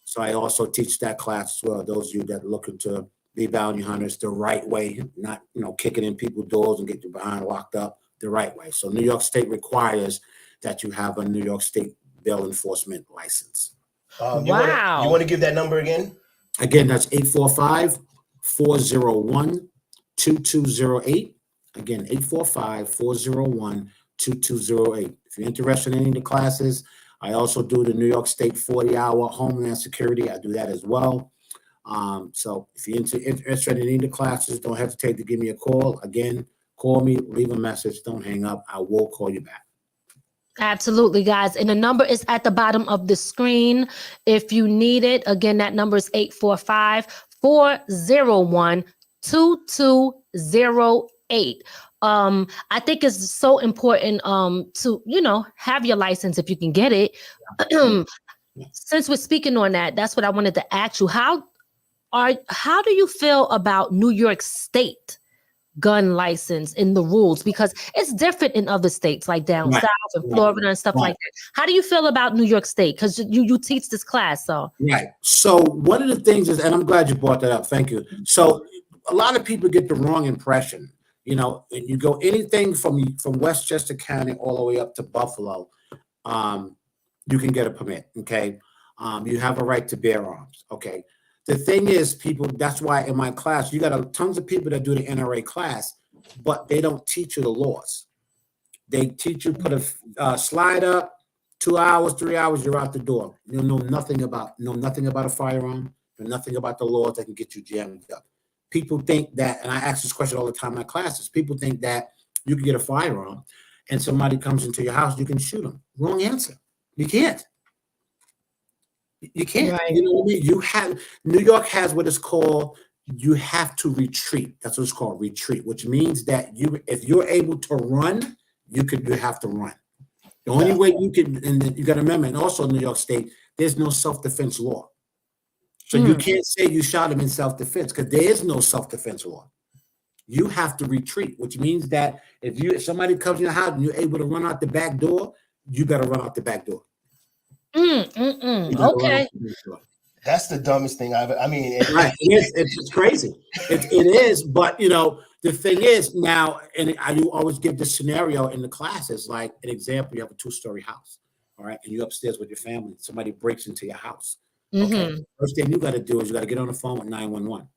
so I also teach that class as well. Those of you that are looking to be bounty hunters the right way, not kicking in people's doors and get you behind locked up, the right way. So New York State requires that you have a New York State bail enforcement license. You want to give that number again? Again, that's 845-401-2208. Again, 845-401-2208. If you're interested in any of the classes, I also do the New York State 40-hour Homeland Security. I do that as well. So if you're interested in any of the classes, don't hesitate to give me a call. Again, call me, leave a message. Don't hang up. I will call you back. Absolutely, guys. And the number is at the bottom of the screen if you need it. Again, that number is 845-401-2208. I think it's so important to, have your license if you can get it. Since we're speaking on that, that's what I wanted to ask you. How do you feel about New York State gun license in the rules, because it's different in other states like down south and Florida and stuff like that? How do you feel about New York State? Because you teach this class, so So one of the things is, and I'm glad you brought that up. Thank you. So a lot of people get the wrong impression. And you go anything from Westchester County all the way up to Buffalo, you can get a permit. Okay, you have a right to bear arms. Okay. The thing is, people, that's why in my class, you got tons of people that do the NRA class, but they don't teach you the laws. They teach you, put a slide up, 2 hours, 3 hours, you're out the door. You know nothing about a firearm, know nothing about the laws that can get you jammed up. People think that, and I ask this question all the time in my classes, people think that you can get a firearm and somebody comes into your house, you can shoot them. Wrong answer. You can't. You can't. Right. You know what I mean? New York has what is called, you have to retreat. That's what it's called, retreat, which means that if you're able to run, you have to run. The only way you can, and you got to remember, and also in New York State, there's no self-defense law. So you can't say you shot him in self-defense, because there is no self-defense law. You have to retreat, which means that if somebody comes in your house and you're able to run out the back door, you better run out the back door. Okay. That's the dumbest thing I've. I mean, it's crazy. It is, but the thing is now, and you always give this scenario in the classes, like an example: you have a 2-story house, all right, and you're upstairs with your family. Somebody breaks into your house. Okay, first thing you got to do is you got to get on the phone with 911.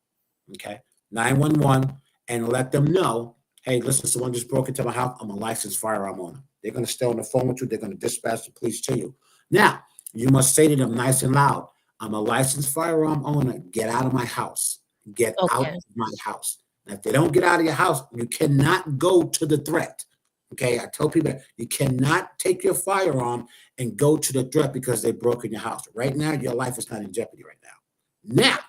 Okay, 911, and let them know, hey, listen, someone just broke into my house. I'm a licensed firearm owner. They're going to stay on the phone with you. They're going to dispatch the police to you. Now, You must say to them nice and loud, I'm a licensed firearm owner. Get out of my house. Get out of my house. And if they don't get out of your house, you cannot go to the threat. Okay, I tell people that you cannot take your firearm and go to the threat because they broke in your house. Right now, your life is not in jeopardy right now. Now,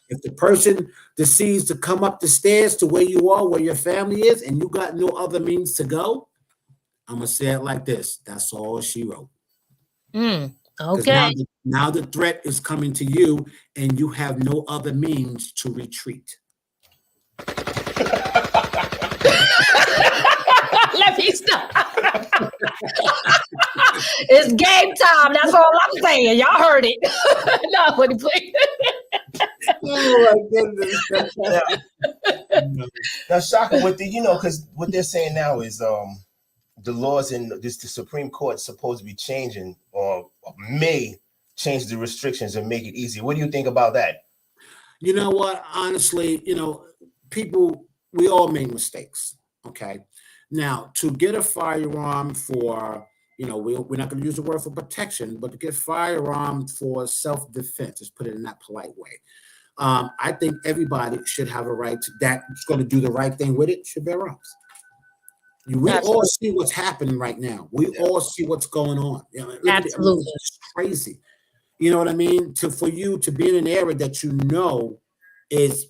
if the person decides to come up the stairs to where you are, where your family is, and you got no other means to go, I'm going to say it like this. That's all she wrote. Okay. Now the threat is coming to you, and you have no other means to retreat. Let me stop. It's game time. That's all I'm saying. Y'all heard it. No, what please. Oh my goodness. Now, Shaka, because what they're saying now is the laws in the Supreme Court is supposed to be changing or may change the restrictions and make it easier. What do you think about that? You know what? Honestly, people, we all make mistakes. Okay. Now, to get a firearm for, we're not going to use the word for protection, but to get firearm for self-defense, let's put it in that polite way. I think everybody should have a right that's going to do the right thing with it, should bear arms. We all see what's happening right now. We all see what's going on. Absolutely. It's crazy. You know what I mean? For you to be in an area that is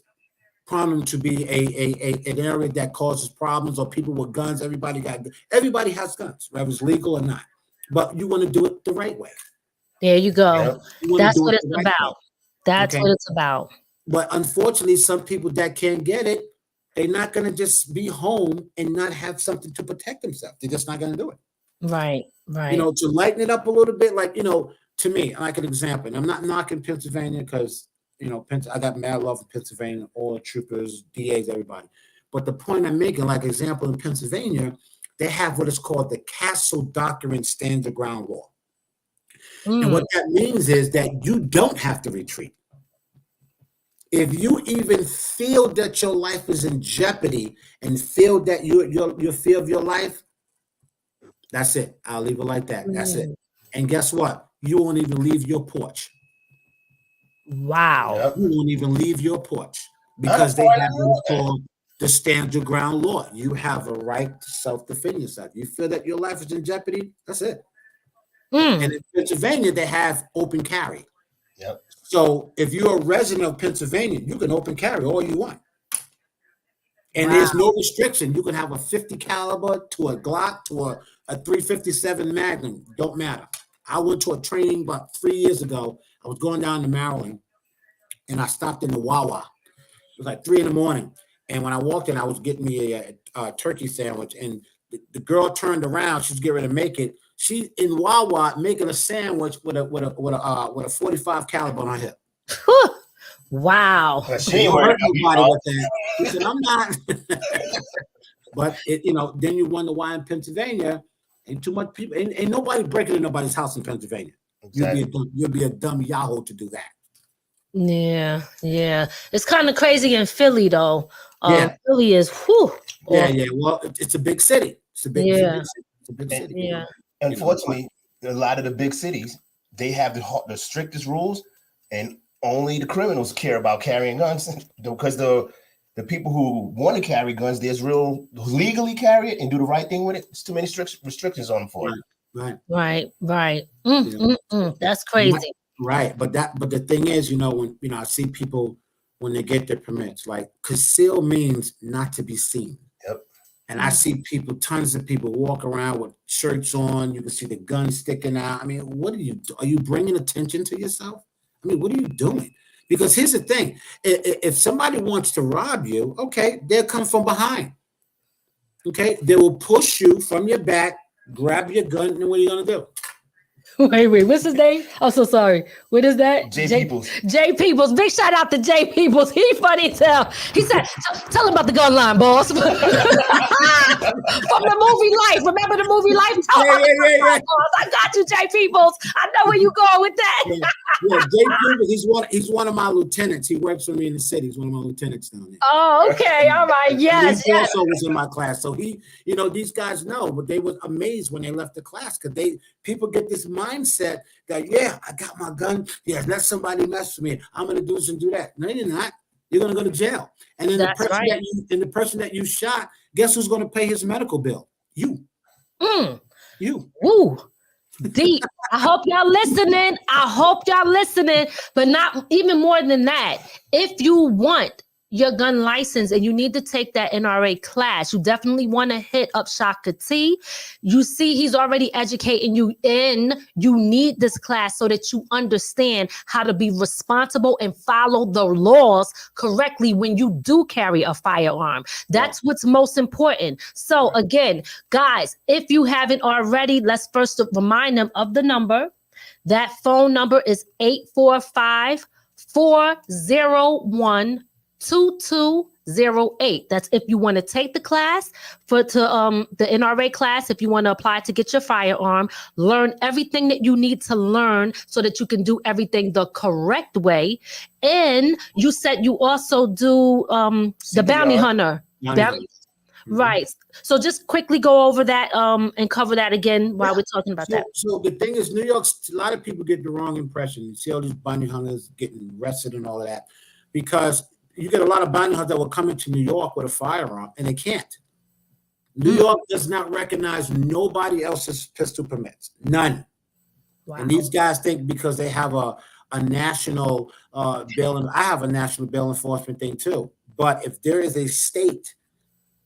prominent to be an area that causes problems, or people with guns. Everybody has guns, whether it's legal or not. But you want to do it the right way. There you go. That's what it's about. That's what it's about. But unfortunately, some people that can't get it, they're not going to just be home and not have something to protect themselves. They're just not going to do it. Right. To lighten it up a little bit, to me, like an example, and I'm not knocking Pennsylvania because, I got mad love for Pennsylvania, all the troopers, DAs, everybody. But the point I'm making, like example, in Pennsylvania, they have what is called the Castle Doctrine Stand Your Ground Law. And what that means is that you don't have to retreat. If you even feel that your life is in jeopardy and feel that your fear of your life, that's it. I'll leave it like that. That's it. And guess what? You won't even leave your porch. Wow. You won't even leave your porch because they have what's called the Stand Your Ground Law. You have a right to self-defend yourself. You feel that your life is in jeopardy, that's it. And in Pennsylvania, they have open carry. Yep. So if you're a resident of Pennsylvania, you can open carry all you want. And there's no restriction. You can have a 50 caliber to a Glock to a 357 Magnum. Don't matter. I went to a training about 3 years ago. I was going down to Maryland, and I stopped in the Wawa. It was like 3 a.m. And when I walked in, I was getting me a turkey sandwich. And the girl turned around. She's getting ready to make it. She's in Wawa making a sandwich with a 45 caliber on her hip. Wow. She ain't hurt nobody with that. She said, I'm not. But then you wonder why in Pennsylvania ain't too much people. Ain't nobody breaking in nobody's house in Pennsylvania. Exactly. You'd be a dumb Yahoo to do that. Yeah. It's kind of crazy in Philly though. Philly is Yeah. Well, it's a big city. It's a big city. Yeah. Unfortunately, a lot of the big cities, they have the strictest rules, and only the criminals care about carrying guns because the people who want to carry guns, legally carry it and do the right thing with it. It's too many restrictions on them for it. Right. That's crazy. Right. But the thing is, when I see people when they get their permits, like conceal means not to be seen. Yep. And I see tons of people walk around with shirts on. You can see the gun sticking out. I mean, what are you bringing attention to yourself? I mean, what are you doing? Because here's the thing. If somebody wants to rob you, okay, they'll come from behind. Okay. They will push you from your back, grab your gun, and what are you going to do? Wait, what's his name? I'm so sorry. What is that? Jay Peoples. Jay Peoples. Big shout out to Jay Peoples. He funny as hell. He said, tell him about the gun line, boss. From the movie Life. Remember the movie Life? Yeah. I got you, Jay Peoples. I know where you going with that. Yeah, Jay Peoples, he's one of my lieutenants. He works for me in the city. He's one of my lieutenants down there. Oh, okay. All right. Yes. He also was in my class. So these guys know, but they were amazed when they left the class because people get this money mindset that, yeah, I got my gun. Yeah, let somebody mess with me. I'm going to do this and do that. No, you're not. You're going to go to jail. And then the person that you shot, guess who's going to pay his medical bill? You. You. Woo. Deep. I hope y'all listening. But not even more than that. If you want your gun license and you need to take that NRA class, you definitely want to hit up Shaka T. You see, he's already educating you you need this class so that you understand how to be responsible and follow the laws correctly when you do carry a firearm. That's what's most important. So again, guys, if you haven't already, let's first remind them of the number. That phone number is 845-401-2208. That's if you want to take the class the NRA class, if you want to apply to get your firearm, learn everything that you need to learn so that you can do everything the correct way. And you said you also do the bounty hunter. Right. So just quickly go over that and cover that again while we're talking about that. So the thing is, New York, a lot of people get the wrong impression. You see all these bounty hunters getting arrested and all of that, because you get a lot of bounty hunters that will come into New York with a firearm and they can't. New York does not recognize nobody else's pistol permits. None. Wow. And these guys think because they have a national bail, and I have a national bail enforcement thing too. But if there is a state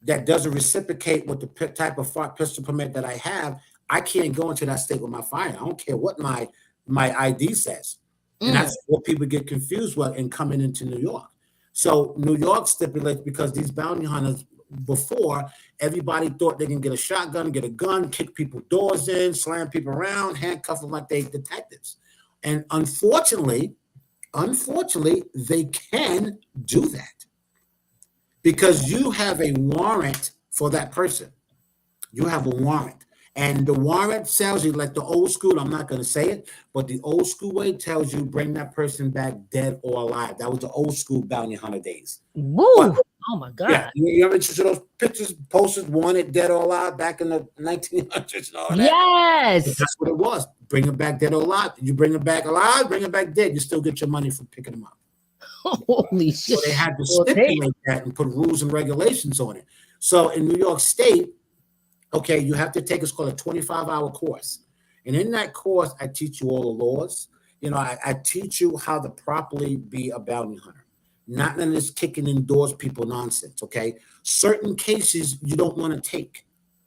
that doesn't reciprocate with the type of pistol permit that I have, I can't go into that state with my firearm. I don't care what my ID says. And that's what people get confused with in coming into New York. So New York stipulates, because these bounty hunters, before, everybody thought they can get a shotgun, get a gun, kick people's doors in, slam people around, handcuff them like they detectives. And unfortunately, they can do that. Because you have a warrant for that person. You have a warrant. And the warrant tells you, like the old school, I'm not going to say it, but the old school way tells you bring that person back dead or alive. That was the old school bounty hunter days. Woo! Oh my God. Yeah, you ever see those pictures, posted, wanted, dead or alive back in the 1900s and all that? Yes. But that's what it was. Bring them back dead or alive. You bring them back alive, bring them back dead. You still get your money for picking them up. Holy shit. So they had to stipulate that and put rules and regulations on it. So in New York State, okay, you have to take what's called a 25-hour course. And in that course, I teach you all the laws. You know, I teach you how to properly be a bounty hunter. Not none of this kicking indoors people nonsense, okay? Certain cases you don't want to take.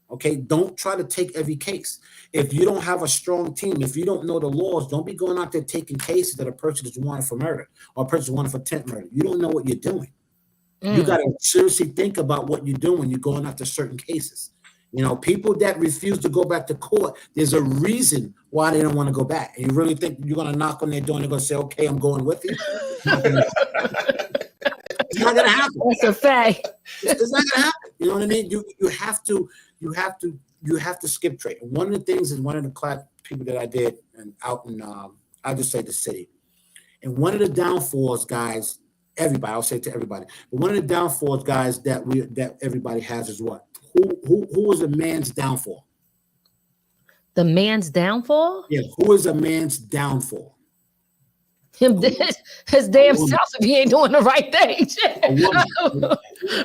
Okay, don't try to take every case. If you don't have a strong team, if you don't know the laws, don't be going out there taking cases that a person is wanted for murder or a person is wanted for attempt murder. You don't know what you're doing. You got to seriously think about what you're doing when you're going after certain cases. You know, people that refuse to go back to court, there's a reason why they don't want to go back. And you really think you're going to knock on their door and they're going to say, okay, I'm going with you? It's not going to happen. That's a fact. It's not going to happen. You know what I mean? You have to skip trade. And one of the things is one of the class people that I did and out in I'll just say the city. And one of the downfalls, guys, I'll say to everybody, but one of the downfalls, guys, that everybody has is what? Who is a man's downfall? The man's downfall? Yeah, who is a man's downfall? His damn self if he ain't doing the right thing.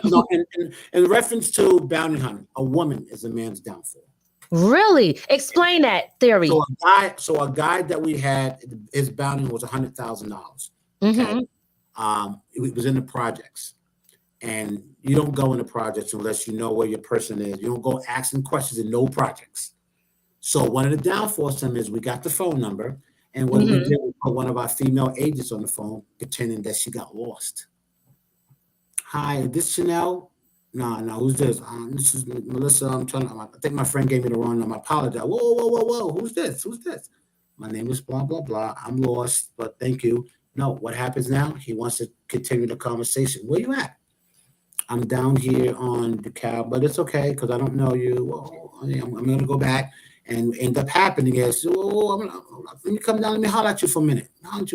No, in reference to bounty hunting, a woman is a man's downfall. Really? Explain that theory. So a guy that we had, his bounty was $100,000. Okay? It was in the projects. And you don't go in the projects unless you know where your person is. You don't go asking questions in no projects. So one of the downfalls to him is we got the phone number. And what we did, we put one of our female agents on the phone pretending that she got lost. Hi, is this Chanel? No, who's this? This is Melissa. I think my friend gave me the wrong number. I apologize. Whoa. Who's this? My name is blah, blah, blah. I'm lost, but thank you. No, what happens now? He wants to continue the conversation. Where you at? I'm down here on the cab, but it's okay because I don't know you. Well, I'm going to go back. And end up happening is, let me come down. Let me holler at you for a minute. I'm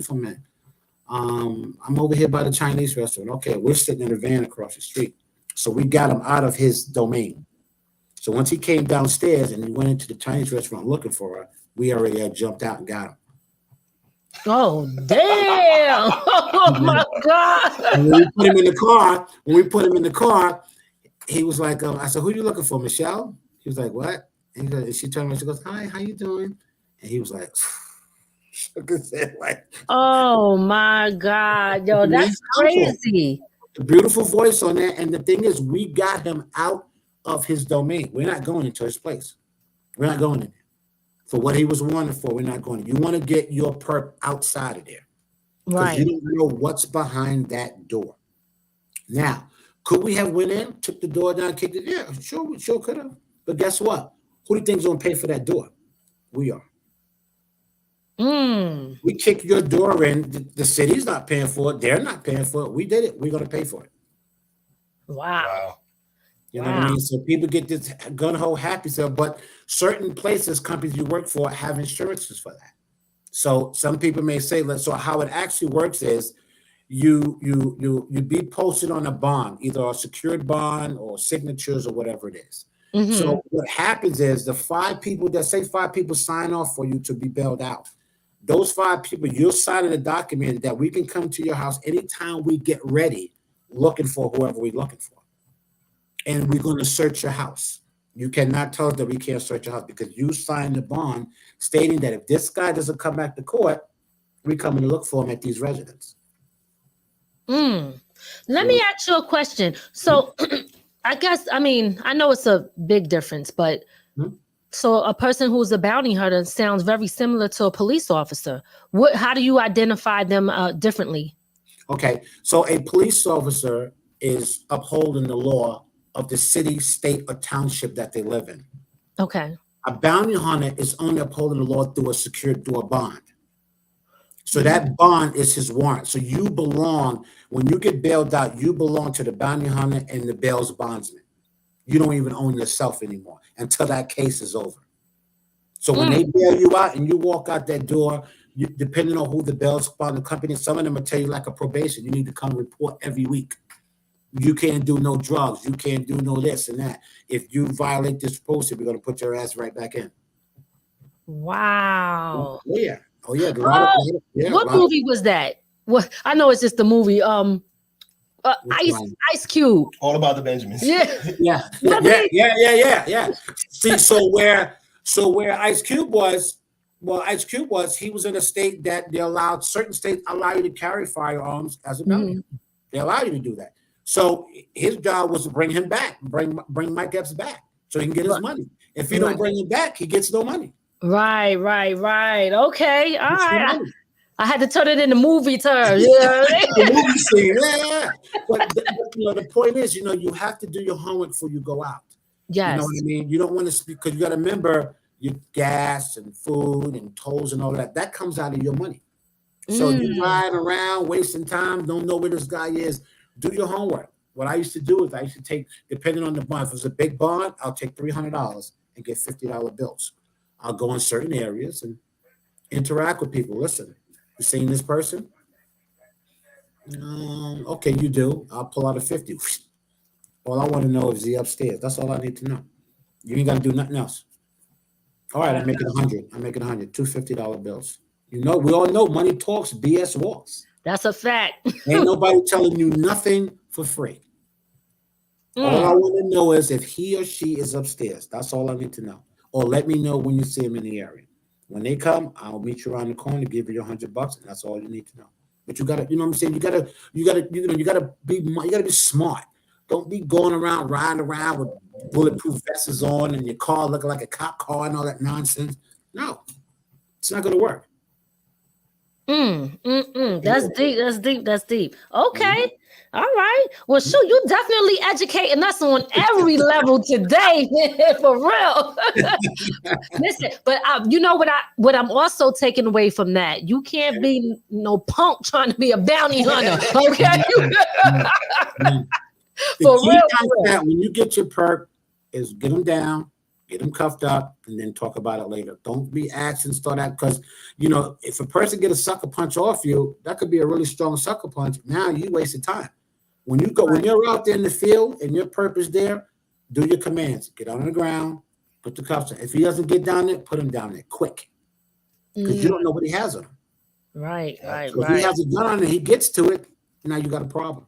over here by the Chinese restaurant. Okay, we're sitting in a van across the street. So we got him out of his domain. So once he came downstairs and he went into the Chinese restaurant looking for her, we already had jumped out and got him. Oh, damn. Oh, my God. When we put him in the car, he was like, I said, who are you looking for, Michelle? He was like, what? And she turned around, she goes, hi, how you doing? And he was like, oh, my God. Yo, that's crazy. The beautiful voice on that. And the thing is, we got him out of his domain. We're not going into his place. We're not going in there. For what he was wanted for, we're not going. You want to get your perp outside of there. Right. You don't know what's behind that door. Now, could we have went in, took the door down, kicked it? Yeah, sure, we sure could have. But guess what? Who do you think is going to pay for that door? We are. We kick your door in. The city's not paying for it. They're not paying for it. We did it. We're going to pay for it. Wow. You know what I mean? So people get this gun-ho happy stuff, but certain places, companies you work for have insurances for that. So some people may say, so how it actually works is you be posted on a bond, either a secured bond or signatures or whatever it is. So what happens is the 5 people sign off for you to be bailed out. Those 5 people, you're signing a document that we can come to your house anytime we get ready looking for whoever we're looking for. And we're going to search your house. You cannot tell us that we can't search your house because you signed the bond stating that if this guy doesn't come back to court, we're coming to look for him at these residences. Let me ask you a question. So I know it's a big difference, but so a person who's a bounty hunter sounds very similar to a police officer. How do you identify them differently? Okay, so a police officer is upholding the law of the city, state, or township that they live in. Okay. A bounty hunter is only upholding the law through a secured door bond. So that bond is his warrant. So you belong, when you get bailed out, you belong to the bounty hunter and the bail's bondsman. You don't even own yourself anymore until that case is over. So when they bail you out and you walk out that door, depending on who the bail's bond company, some of them will tell you like a probation, you need to come report every week. You can't do no drugs. You can't do no this and that. If you violate this procedure, we're going to put your ass right back in. Wow. Oh, yeah. What movie was that? What I know it's just the movie. Ice Cube. All About the Benjamins. Yeah. See, so where Ice Cube was, he was in a state that certain states allow you to carry firearms as a bounty. They allow you to do that. So his job was to bring him back, bring Mike Epps back so he can get his money. If you don't bring him back, he gets no money. Right. Okay. All right. I had to turn it into movie terms. The movie scene, yeah. But the point is, you have to do your homework before you go out. Yes. You know what I mean? You don't want to speak because you got to remember your gas and food and tolls and all that. That comes out of your money. So you ride around wasting time, don't know where this guy is. Do your homework. What I used to do is I used to take, depending on the bond, if it was a big bond, I'll take $300 and get $50 bills. I'll go in certain areas and interact with people. Listen, you seen this person? Okay, you do. I'll pull out a 50. All I want to know is he upstairs. That's all I need to know. You ain't got to do nothing else. All right, I'm making 100. Two $50 bills. We all know money talks, BS walks. That's a fact. Ain't nobody telling you nothing for free. All I want to know is if he or she is upstairs. That's all I need to know. Or let me know when you see him in the area. When they come, I'll meet you around the corner, give you your $100, and that's all you need to know. But you gotta, you know what I'm saying? You gotta be smart. Don't be going around, riding around with bulletproof vests on and your car looking like a cop car and all that nonsense. No, it's not gonna work. That's deep. Okay. All right. Well, shoot, you definitely educating us on every level today, for real. Listen, but you know what I'm also taking away from that? You can't be no punk trying to be a bounty hunter, okay? For real. When you get your perk, is get them down, get them cuffed up, and then talk about it later. Don't be asking, start out, because, if a person get a sucker punch off you, that could be a really strong sucker punch. Now you wasted time. When you're out there in the field and your purpose there, do your commands. Get on the ground, put the cuffs on. If he doesn't get down there, put him down there quick. because you don't know what he has on him. Right. So if he has a gun on and he gets to it, now you got a problem.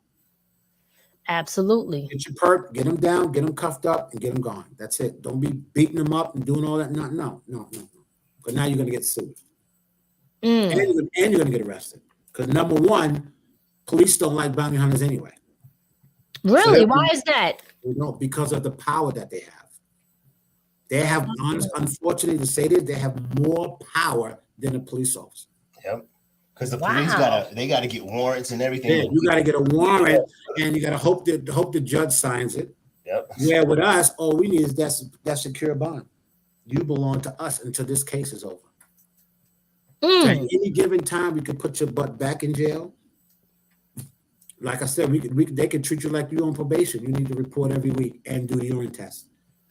Absolutely. Get your perp, get him down, get him cuffed up, and get him gone. That's it. Don't be beating him up and doing all that. No. But now you're going to get sued. And you're going to get arrested. Because number one, police don't like bounty hunters anyway. Really? Why is that? No, because of the power that they have. They have, unfortunately to say this, they have more power than a police officer. Yep. Because the police gotta get warrants and everything. Yeah, you gotta get a warrant, and you gotta hope the judge signs it. Yep. Yeah, with us, all we need is that secure bond. You belong to us until this case is over. So at any given time, we could put your butt back in jail. Like I said, they could treat you like you're on probation. You need to report every week and do the urine test.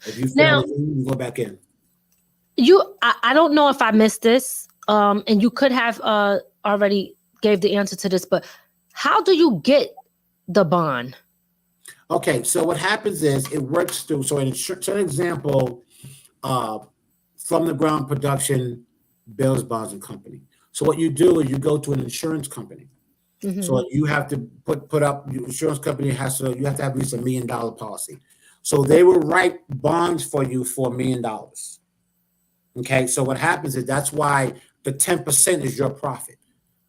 If you fail, you go back in. I don't know if I missed this, and you could have already gave the answer to this, but how do you get the bond? Okay, so what happens is it works through. So in an example, from the ground production, Bills, Bonds and Company. So what you do is you go to an insurance company. So you have to put up. Your insurance company you have to have at least $1 million policy. So they will write bonds for you for $1 million. Okay, so what happens is that's why the 10% is your profit.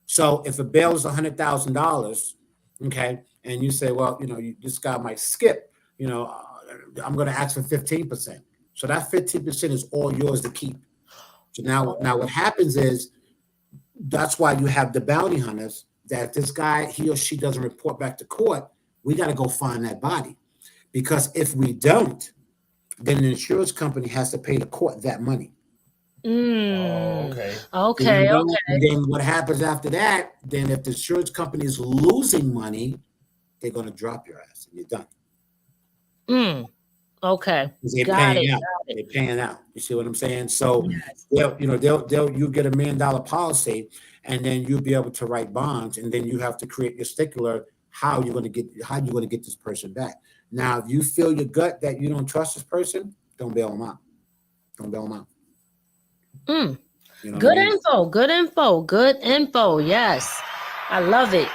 So if a bail is $100,000, okay, and you say, well, this guy might skip, I'm going to ask for 15%. So that 15% is all yours to keep. So now what happens is that's why you have the bounty hunters, that if this guy, he or she doesn't report back to court, we got to go find that body. Because if we don't, then the insurance company has to pay the court that money. Okay. And then what happens after that, then if the insurance company is losing money, they're going to drop your ass and you're done. Okay. They're paying out. They're paying out. You see what I'm saying? So you get $1 million policy, and then you'll be able to write bonds, and then you have to create your stickler how you're going to get this person back. Now, if you feel your gut that you don't trust this person, don't bail them out. Don't bail them out. Good info. Yes. I love it.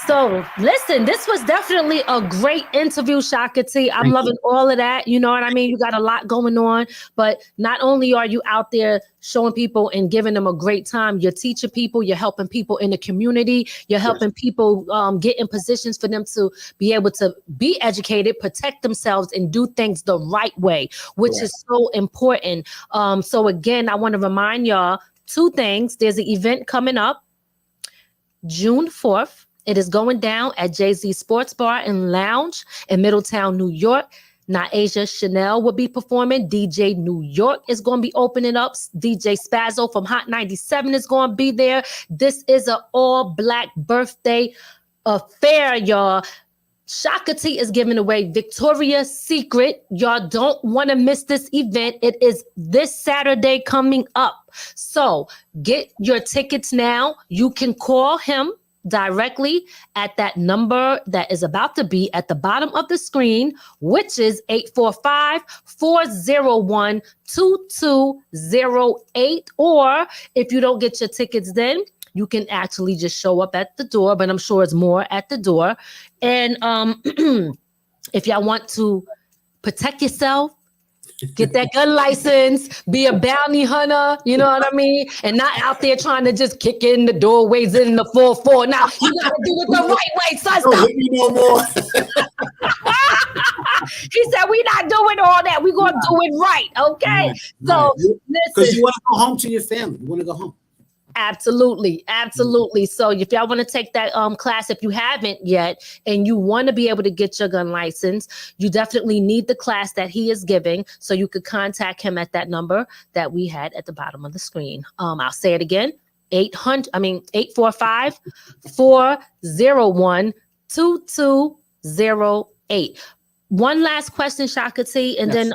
So listen, this was definitely a great interview, Shaka T. I'm loving all of that. You know what I mean? You got a lot going on, but not only are you out there showing people and giving them a great time, you're teaching people, you're helping people in the community, you're helping people get in positions for them to be able to be educated, protect themselves, and do things the right way, which is so important. So again, I want to remind y'all 2 things. There's an event coming up June 4th. It is going down at Jay-Z Sports Bar and Lounge in Middletown, New York. Naasia Chanel will be performing. DJ New York is going to be opening up. DJ Spazzo from Hot 97 is going to be there. This is an all-black birthday affair, y'all. Shaka T is giving away Victoria's Secret. Y'all don't want to miss this event. It is this Saturday coming up. So get your tickets now. You can call him directly at that number that is about to be at the bottom of the screen, which is 845-401-2208. Or if you don't get your tickets then, you can actually just show up at the door, but I'm sure it's more at the door. And if y'all want to protect yourself, get that gun license, be a bounty hunter, you know what I mean? And not out there trying to just kick in the doorways in the 4-4. Now, you got to do it the right way, son. Stop. No more. He said, we're not doing all that. We're going to do it right, okay? So, because you want to go home to your family. You want to go home. Absolutely. So if y'all want to take that class, if you haven't yet, and you want to be able to get your gun license, you definitely need the class that he is giving. So you could contact him at that number that we had at the bottom of the screen. I'll say it again: 845-401-2208. One last question, Shaka T, and then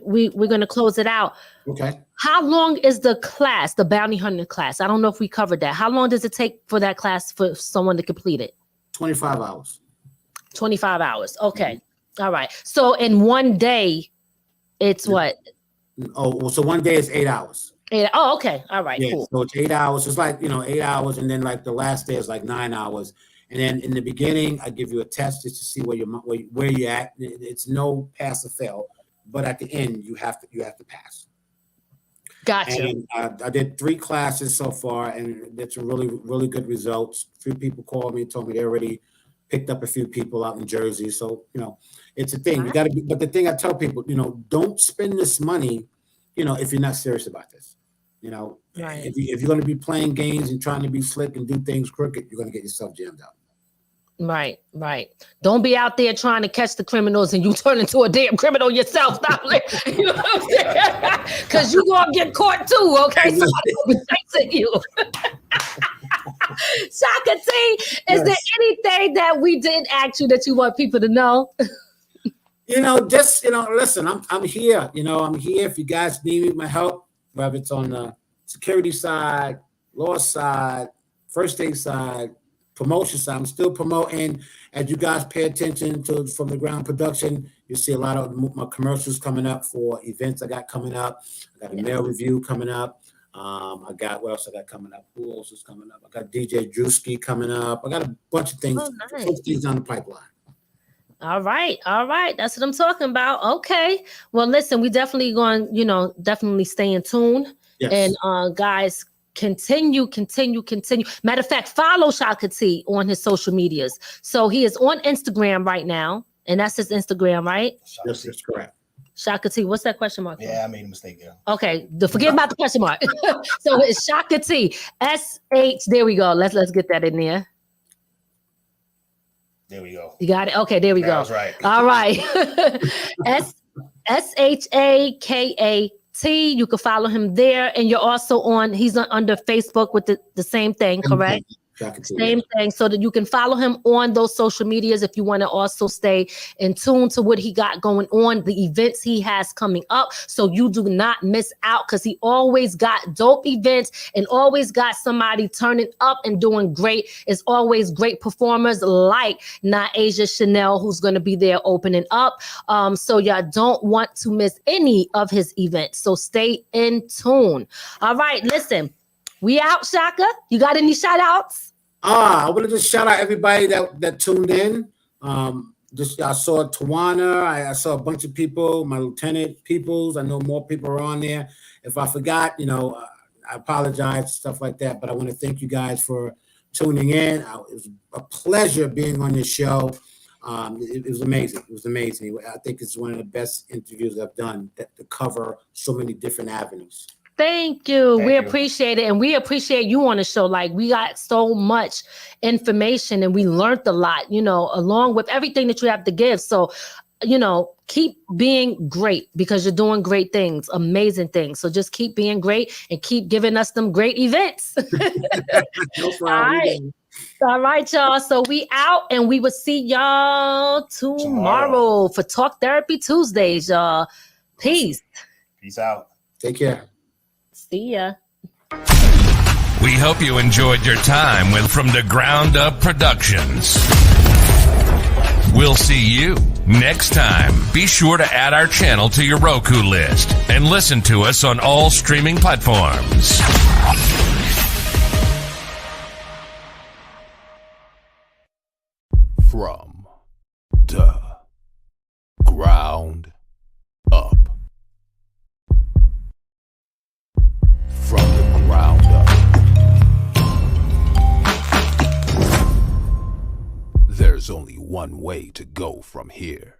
we're going to close it out. Okay. How long is the class, the bounty hunting class? I don't know if we covered that. How long does it take for that class for someone to complete it? 25 hours. 25 hours. Okay. All right. So in one day, it's what? Oh, well, so one day is 8 hours. Oh, okay. All right, Yeah, cool. so it's 8 hours. It's like, 8 hours, and then like the last day is like 9 hours. And then in the beginning, I give you a test just to see where you're at. It's no pass or fail, but at the end, you have to pass. Gotcha. And I did 3 classes so far, and it's really, really good results. 3 people called me, told me they already picked up a few people out in Jersey. So, it's a thing. You got to be, but the thing I tell people, don't spend this money, if you're not serious about this. Right. If you're going to be playing games and trying to be slick and do things crooked, you're going to get yourself jammed up. Right. Don't be out there trying to catch the criminals and you turn into a damn criminal yourself. You know what I'm saying? Because you're going to get caught too, okay? Somebody will be chasing you. Shaka T, is there anything that we didn't ask you that you want people to know? Listen, I'm here. I'm here if you guys need my help, whether it's on the security side, law side, first aid side, promotion side. I'm still promoting. As you guys pay attention to From the Ground production, you see a lot of my commercials coming up for events I got coming up. I got a mail review coming up. I got, what else I got coming up? Who else is coming up? I got DJ Drewski coming up. I got a bunch of things, things on the pipeline. All right. That's what I'm talking about. Okay. Well, listen, we definitely going, definitely stay in tune. Yes. And guys, continue. Matter of fact, follow Shaka T on his social medias. So he is on Instagram right now, and that's his Instagram, right? Yes, that's correct. Shaka T, what's that question mark? Yeah, I made a mistake there. Okay, forget about the question mark. So it's Shaka T, SH. There we go. Let's get that in there. There we go. You got it? Okay, there we go. That's right. All right. SHAKAT. You can follow him there. And you're also he's under Facebook with the same thing, correct? Same thing, so that you can follow him on those social medias if you want to also stay in tune to what he got going on, the events he has coming up, so you do not miss out, because he always got dope events and always got somebody turning up and doing great. It's always great performers like Naasia Chanel, who's going to be there opening up. So y'all don't want to miss any of his events, so stay in tune. All right, listen. We out, Shaka. You got any shout outs? I want to just shout out everybody that tuned in. I saw Tawana. I saw a bunch of people, my lieutenant peoples. I know more people are on there. If I forgot, I apologize, stuff like that. But I want to thank you guys for tuning in. It was a pleasure being on this show. It was amazing. It was amazing. I think it's one of the best interviews I've done to cover so many different avenues. Thank you. We appreciate it. And we appreciate you on the show. Like, we got so much information and we learned a lot, along with everything that you have to give. So, keep being great, because you're doing great things, amazing things. So just keep being great and keep giving us them great events. No problem. All right, y'all. So we out, and we will see y'all tomorrow for Talk Therapy Tuesdays, y'all. Peace. Peace out. Take care. See ya. We hope you enjoyed your time with From the Ground Up Productions. We'll see you next time. Be sure to add our channel to your Roku list and listen to us on all streaming platforms. From the ground up. From the ground up. There's only one way to go from here.